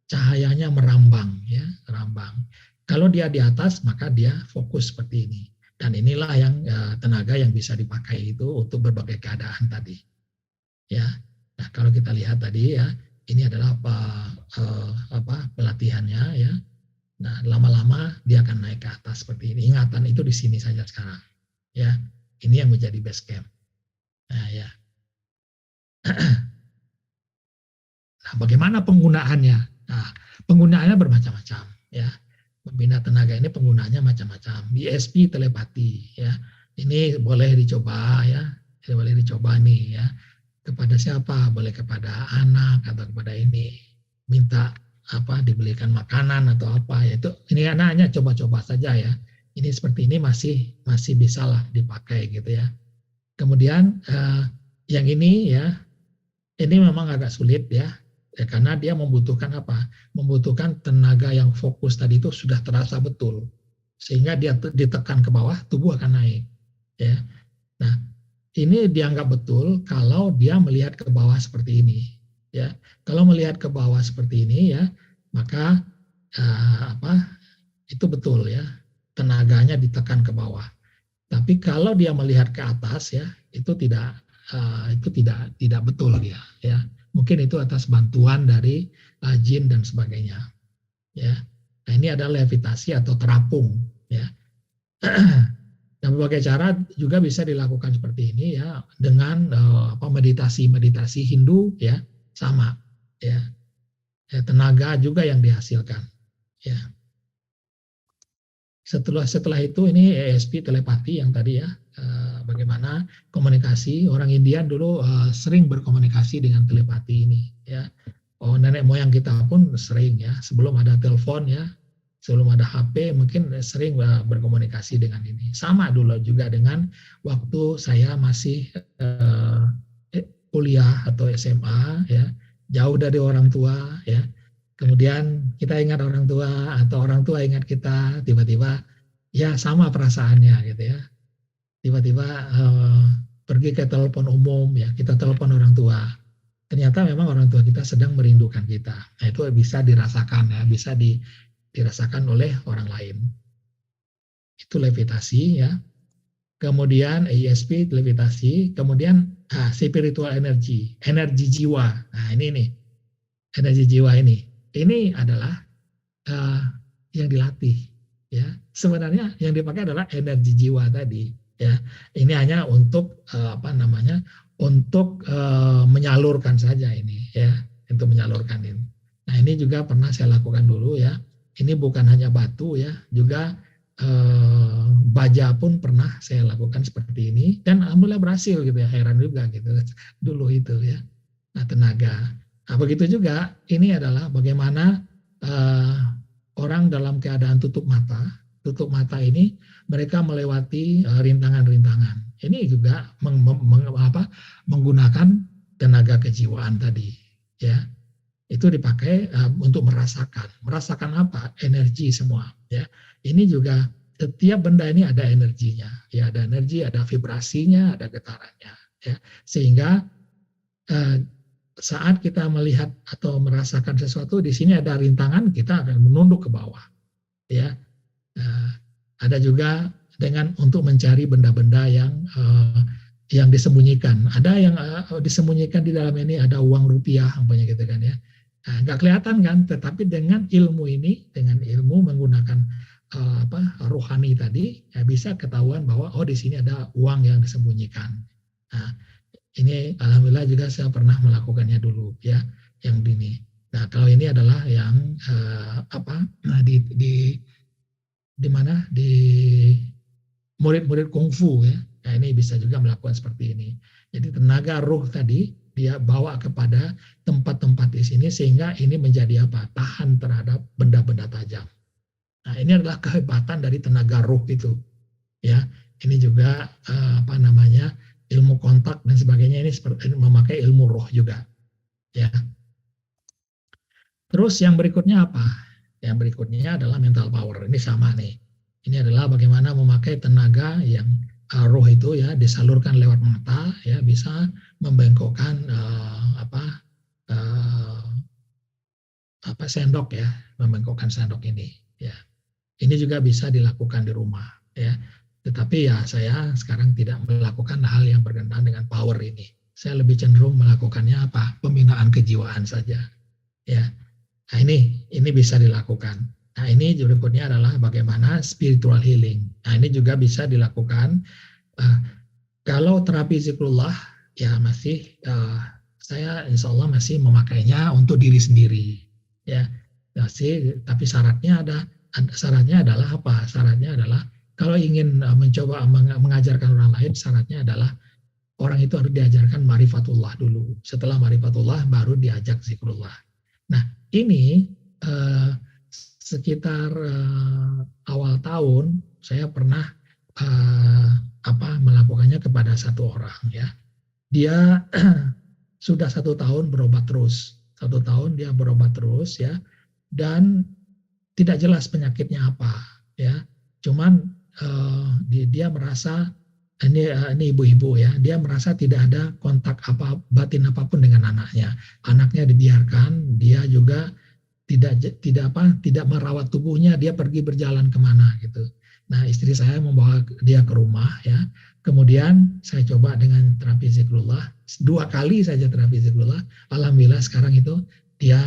cahayanya merambang, ya, merambang. Kalau dia di atas, maka dia fokus seperti ini. Dan inilah yang tenaga yang bisa dipakai itu untuk berbagai keadaan tadi. Ya, nah kalau kita lihat tadi ya, ini adalah pelatihannya ya. Nah lama-lama dia akan naik ke atas seperti ini. Ingatan itu di sini saja sekarang. Ya, ini yang menjadi base camp. Nah ya. Nah, bagaimana penggunaannya? Nah, penggunaannya bermacam-macam ya. Pembina tenaga ini penggunaannya macam-macam. ESP telepati ya. Ini boleh dicoba ya. Ini boleh dicoba nih ya. Kepada siapa? Boleh kepada anak atau kepada ini. Minta dibelikan makanan atau apa ya. Itu ini hanya coba-coba saja ya. Ini seperti ini masih bisa lah dipakai gitu ya. Kemudian yang ini ya. Ini memang agak sulit ya. Karena dia membutuhkan apa? Membutuhkan tenaga yang fokus tadi itu sudah terasa betul, sehingga dia ditekan ke bawah, tubuh akan naik. Ya, nah ini dianggap betul kalau dia melihat ke bawah seperti ini. Ya, kalau melihat ke bawah seperti ini ya, maka itu betul ya, tenaganya ditekan ke bawah. Tapi kalau dia melihat ke atas ya, itu tidak betul dia. Ya. Mungkin itu atas bantuan dari jin dan sebagainya. Ya, nah ini adalah levitasi atau terapung. Ya, dan berbagai cara juga bisa dilakukan seperti ini ya dengan meditasi Hindu ya sama ya. Tenaga juga yang dihasilkan. Ya. Setelah itu ini ESP telepati yang tadi ya. Bagaimana komunikasi orang India dulu sering berkomunikasi dengan telepati ini ya. Nenek moyang kita pun sering ya, sebelum ada telepon ya, sebelum ada HP mungkin sering berkomunikasi dengan ini. Sama dulu juga dengan waktu saya masih kuliah atau SMA ya, jauh dari orang tua ya. Kemudian kita ingat orang tua atau orang tua ingat kita, tiba-tiba ya sama perasaannya gitu ya. Tiba-tiba pergi ke telepon umum ya, kita telepon orang tua. Ternyata memang orang tua kita sedang merindukan kita. Nah, itu bisa dirasakan ya, bisa dirasakan oleh orang lain. Itu levitasi ya. Kemudian ESP levitasi, kemudian spiritual energy, energi jiwa. Nah, ini nih. Energi jiwa ini. Ini adalah yang dilatih ya. Sebenarnya yang dipakai adalah energi jiwa tadi. Ya, ini hanya untuk untuk menyalurkan saja ini ya, untuk menyalurkan ini. Nah ini juga pernah saya lakukan dulu ya. Ini bukan hanya batu ya, juga baja pun pernah saya lakukan seperti ini dan alhamdulillah berhasil gitu ya, heran juga gitu dulu itu ya. Nah tenaga. Nah begitu juga ini adalah bagaimana orang dalam keadaan tutup mata ini mereka melewati rintangan-rintangan. Ini juga menggunakan tenaga kejiwaan tadi, ya. Itu dipakai untuk merasakan apa? Energi semua, ya. Ini juga setiap benda ini ada energinya, ya, ada energi, ada vibrasinya, ada getarannya, ya. Sehingga saat kita melihat atau merasakan sesuatu di sini ada rintangan, kita akan menunduk ke bawah, ya. Ada juga dengan untuk mencari benda-benda yang disembunyikan. Ada yang disembunyikan di dalam ini, ada uang rupiah, umpamanya gitu kan ya. Nah, nggak kelihatan kan, tetapi dengan ilmu ini, dengan ilmu menggunakan rohani tadi, ya bisa ketahuan bahwa di sini ada uang yang disembunyikan. Nah, ini alhamdulillah juga saya pernah melakukannya dulu ya, yang ini. Nah, kalau ini adalah yang di mana di murid-murid kungfu ya. Nah, ini bisa juga melakukan seperti ini. Jadi tenaga ruh tadi dia bawa kepada tempat-tempat di sini sehingga ini menjadi apa? Tahan terhadap benda-benda tajam. Nah, ini adalah kehebatan dari tenaga ruh itu. Ya, ini juga ilmu kontak dan sebagainya, ini seperti memakai ilmu roh juga. Ya. Terus yang berikutnya apa? Yang berikutnya adalah mental power. Ini sama nih. Ini adalah bagaimana memakai tenaga yang roh itu ya disalurkan lewat mata, ya bisa membengkokkan sendok ya, membengkokkan sendok ini. Ya, ini juga bisa dilakukan di rumah. Ya, tetapi ya saya sekarang tidak melakukan hal yang berkenaan dengan power ini. Saya lebih cenderung melakukannya apa? Pembinaan kejiwaan saja. Ya, nah ini bisa dilakukan. Nah ini berikutnya adalah bagaimana spiritual healing. Nah ini juga bisa dilakukan. Kalau terapi zikrullah ya masih saya insya Allah masih memakainya untuk diri sendiri. Ya masih, tapi syaratnya adalah apa? Syaratnya adalah kalau ingin mencoba mengajarkan orang lain, syaratnya adalah orang itu harus diajarkan marifatullah dulu. Setelah marifatullah baru diajak zikrullah. Nah ini sekitar awal tahun saya pernah melakukannya kepada satu orang ya. Dia sudah 1 tahun berobat terus. 1 tahun dia berobat terus ya, dan tidak jelas penyakitnya apa ya. Cuman dia merasa ini ibu-ibu ya, dia merasa tidak ada kontak batin apapun dengan anaknya. Anaknya dibiarkan, dia juga tidak merawat tubuhnya, dia pergi berjalan kemana gitu. Nah istri saya membawa dia ke rumah ya, kemudian saya coba dengan terapi zikrullah 2 kali saja terapi zikrullah, alhamdulillah sekarang itu dia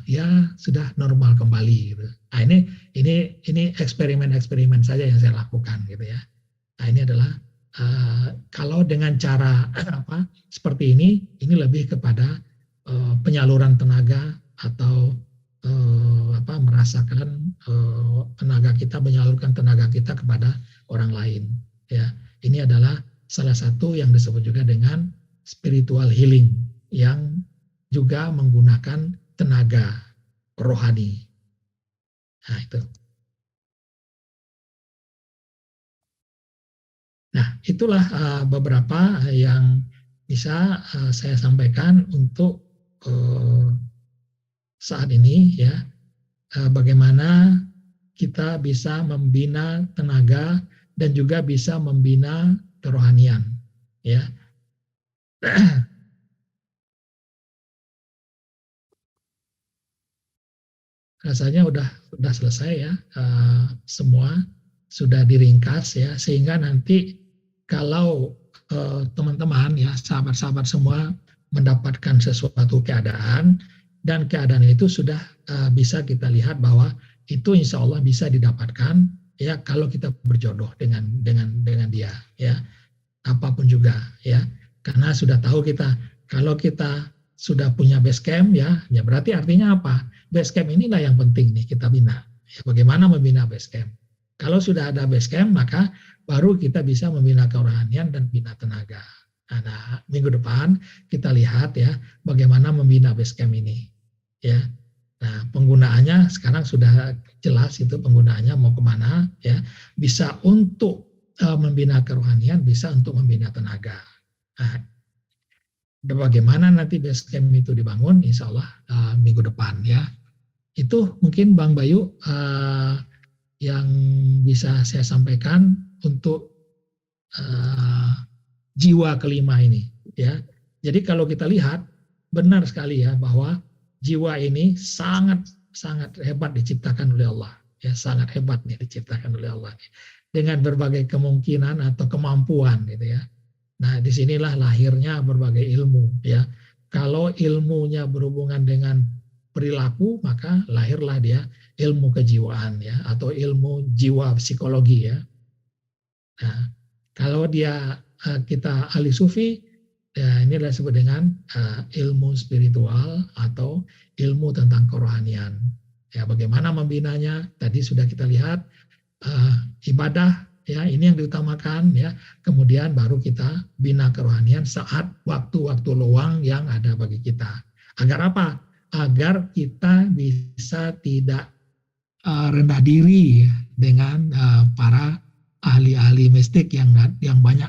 ya sudah normal kembali gitu. Nah ini eksperimen saja yang saya lakukan gitu ya. Nah ini adalah kalau dengan cara seperti ini lebih kepada penyaluran tenaga atau merasakan tenaga kita, menyalurkan tenaga kita kepada orang lain ya. Ini adalah salah satu yang disebut juga dengan spiritual healing yang juga menggunakan tenaga rohani. Nah itu. Nah itulah beberapa yang bisa saya sampaikan untuk saat ini ya, bagaimana kita bisa membina tenaga dan juga bisa membina kerohanian ya. Rasanya udah selesai ya, semua sudah diringkas ya, sehingga nanti kalau teman-teman ya, sahabat-sahabat semua mendapatkan sesuatu keadaan, dan keadaan itu sudah bisa kita lihat bahwa itu insya Allah bisa didapatkan ya kalau kita berjodoh dengan dia ya, apapun juga ya, karena sudah tahu kita kalau kita sudah punya base camp ya berarti artinya apa? Base camp inilah yang penting nih kita bina. Ya, bagaimana membina base camp? Kalau sudah ada base camp maka baru kita bisa membina kerohanian dan bina tenaga. Nah, minggu depan kita lihat ya bagaimana membina base camp ini. Ya, nah penggunaannya sekarang sudah jelas itu penggunaannya mau kemana ya, bisa untuk membina kerohanian, bisa untuk membina tenaga. Nah, bagaimana nanti base camp itu dibangun, insya Allah minggu depan ya. Itu mungkin Bang Bayu yang bisa saya sampaikan untuk jiwa kelima ini ya. Jadi kalau kita lihat benar sekali ya bahwa jiwa ini sangat hebat diciptakan oleh Allah ya, sangat hebat nih diciptakan oleh Allah dengan berbagai kemungkinan atau kemampuan gitu ya. Nah disinilah lahirnya berbagai ilmu ya. Kalau ilmunya berhubungan dengan perilaku maka lahirlah dia ilmu kejiwaan ya, atau ilmu jiwa psikologi ya. Nah kalau dia kita ahli sufi ya, ini adalah disebut dengan ilmu spiritual atau ilmu tentang kerohanian. Ya, bagaimana membinanya? Tadi sudah kita lihat ibadah ya, ini yang diutamakan ya. Kemudian baru kita bina kerohanian saat waktu-waktu luang yang ada bagi kita. Agar apa? Agar kita bisa tidak rendah diri dengan para ahli-ahli mistik yang banyak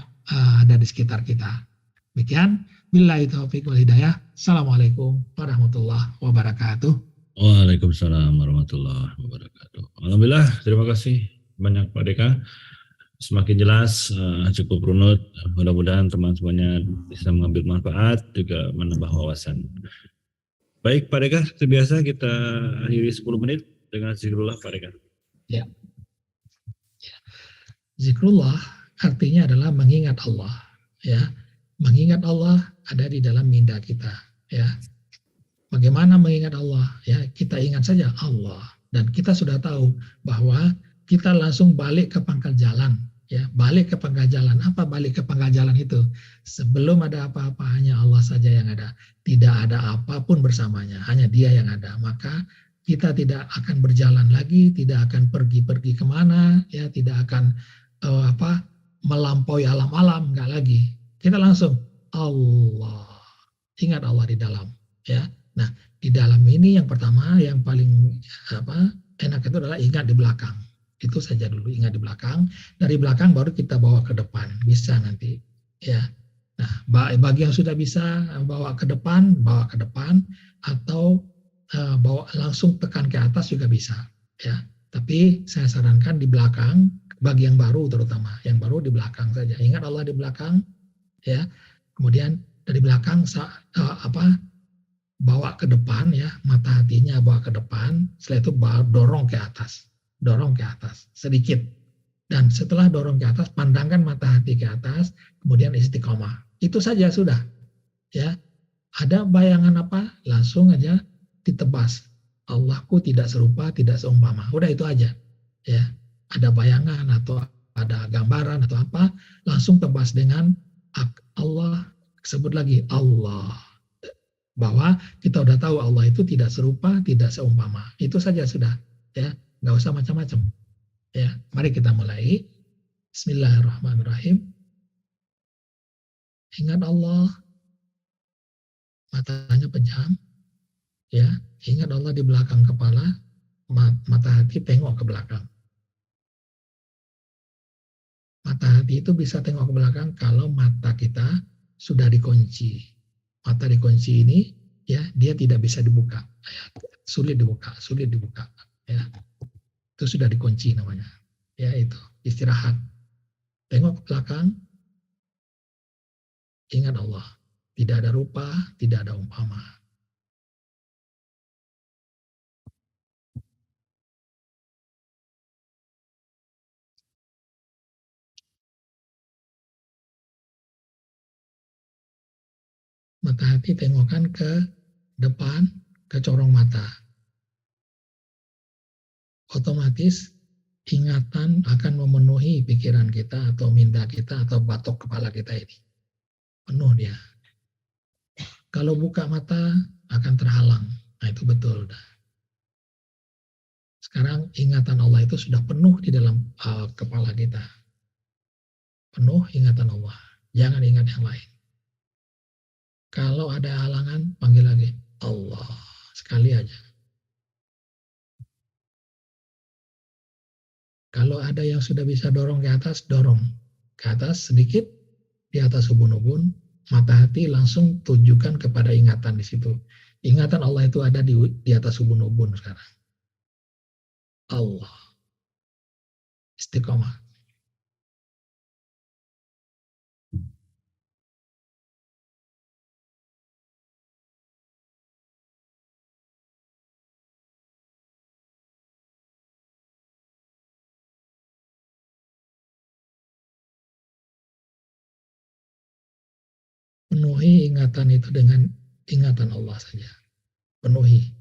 ada di sekitar kita. Demikian, billahi taufiq wal hidayah. Assalamualaikum warahmatullahi wabarakatuh. Waalaikumsalam warahmatullahi wabarakatuh. Alhamdulillah, terima kasih banyak Pak Deka. Semakin jelas, cukup runut. Mudah-mudahan teman semuanya bisa mengambil manfaat, juga menambah wawasan. Baik Pak Deka, seperti biasa kita akhiri 10 menit dengan zikrullah Pak Deka. Ya, zikrullah artinya adalah mengingat Allah. Ya, mengingat Allah ada di dalam minda kita. Ya, bagaimana mengingat Allah? Ya, kita ingat saja Allah, dan kita sudah tahu bahwa kita langsung balik ke pangkal jalan. Ya, balik ke pangkal jalan. Apa balik ke pangkal jalan itu? Sebelum ada apa-apa, hanya Allah saja yang ada. Tidak ada apapun bersamanya, hanya Dia yang ada. Maka kita tidak akan berjalan lagi, tidak akan pergi-pergi kemana, ya, tidak akan melampaui alam-alam, enggak lagi. Kita langsung Allah, ingat Allah di dalam, ya. Nah, di dalam ini yang pertama, yang paling enak itu adalah ingat di belakang. Itu saja dulu, ingat di belakang. Dari belakang baru kita bawa ke depan, bisa nanti, ya. Nah, bagi yang sudah bisa bawa ke depan, atau bawa langsung tekan ke atas juga bisa, ya. Tapi saya sarankan di belakang, bagi yang baru terutama, yang baru di belakang saja. Ingat Allah di belakang, ya. Kemudian dari belakang bawa ke depan, ya, mata hatinya bawa ke depan, setelah itu dorong ke atas sedikit, dan setelah dorong ke atas pandangkan mata hati ke atas, kemudian istiqomah. Itu saja sudah, ya. Ada bayangan apa, langsung aja ditebas. Allahku tidak serupa, tidak seumpama. Udah itu aja, ya. Ada bayangan atau ada gambaran atau apa, langsung tebas dengan Allah. Sebut lagi Allah, bahwa kita udah tahu Allah itu tidak serupa, tidak seumpama. Itu saja sudah, ya, nggak usah macam-macam. Ya, mari kita mulai. Bismillahirrahmanirrahim. Ingat Allah, matanya pejam, ya. Ingat Allah di belakang kepala, mata hati tengok ke belakang. Mata hati itu bisa tengok ke belakang kalau mata kita sudah dikunci. Mata dikunci ini, ya, dia tidak bisa dibuka, ya, sulit dibuka, ya. Itu sudah dikunci namanya, ya. Itu istirahat, tengok ke belakang, ingat Allah, tidak ada rupa, tidak ada umpama. Mata hati tengokkan ke depan, ke corong mata. Otomatis ingatan akan memenuhi pikiran kita atau minda kita atau batok kepala kita ini. Penuh dia. Kalau buka mata akan terhalang. Nah, itu betul. Sekarang ingatan Allah itu sudah penuh di dalam kepala kita. Penuh ingatan Allah. Jangan ingat yang lain. Kalau ada halangan, panggil lagi Allah. Sekali aja. Kalau ada yang sudah bisa dorong ke atas, dorong ke atas sedikit, di atas ubun-ubun, mata hati langsung tujukan kepada ingatan di situ. Ingatan Allah itu ada di atas ubun-ubun sekarang. Allah. Istiqomah. Penuhi ingatan itu dengan ingatan Allah saja. Penuhi.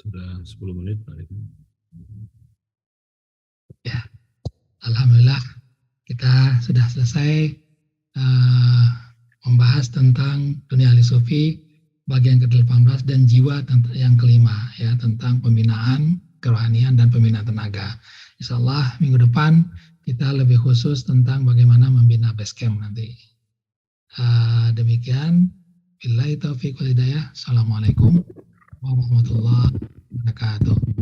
Sudah 10 menit Pak Eka. Ya, alhamdulillah kita sudah selesai membahas tentang dunia ahli sufi bagian ke-18 dan jiwa yang kelima, ya, tentang pembinaan kerohanian dan pembinaan tenaga. Insya Allah minggu depan kita lebih khusus tentang bagaimana membina base camp nanti. Demikian. Billahi taufiq wal hidayah. Assalamualaikum warahmatullahi wabarakatuh.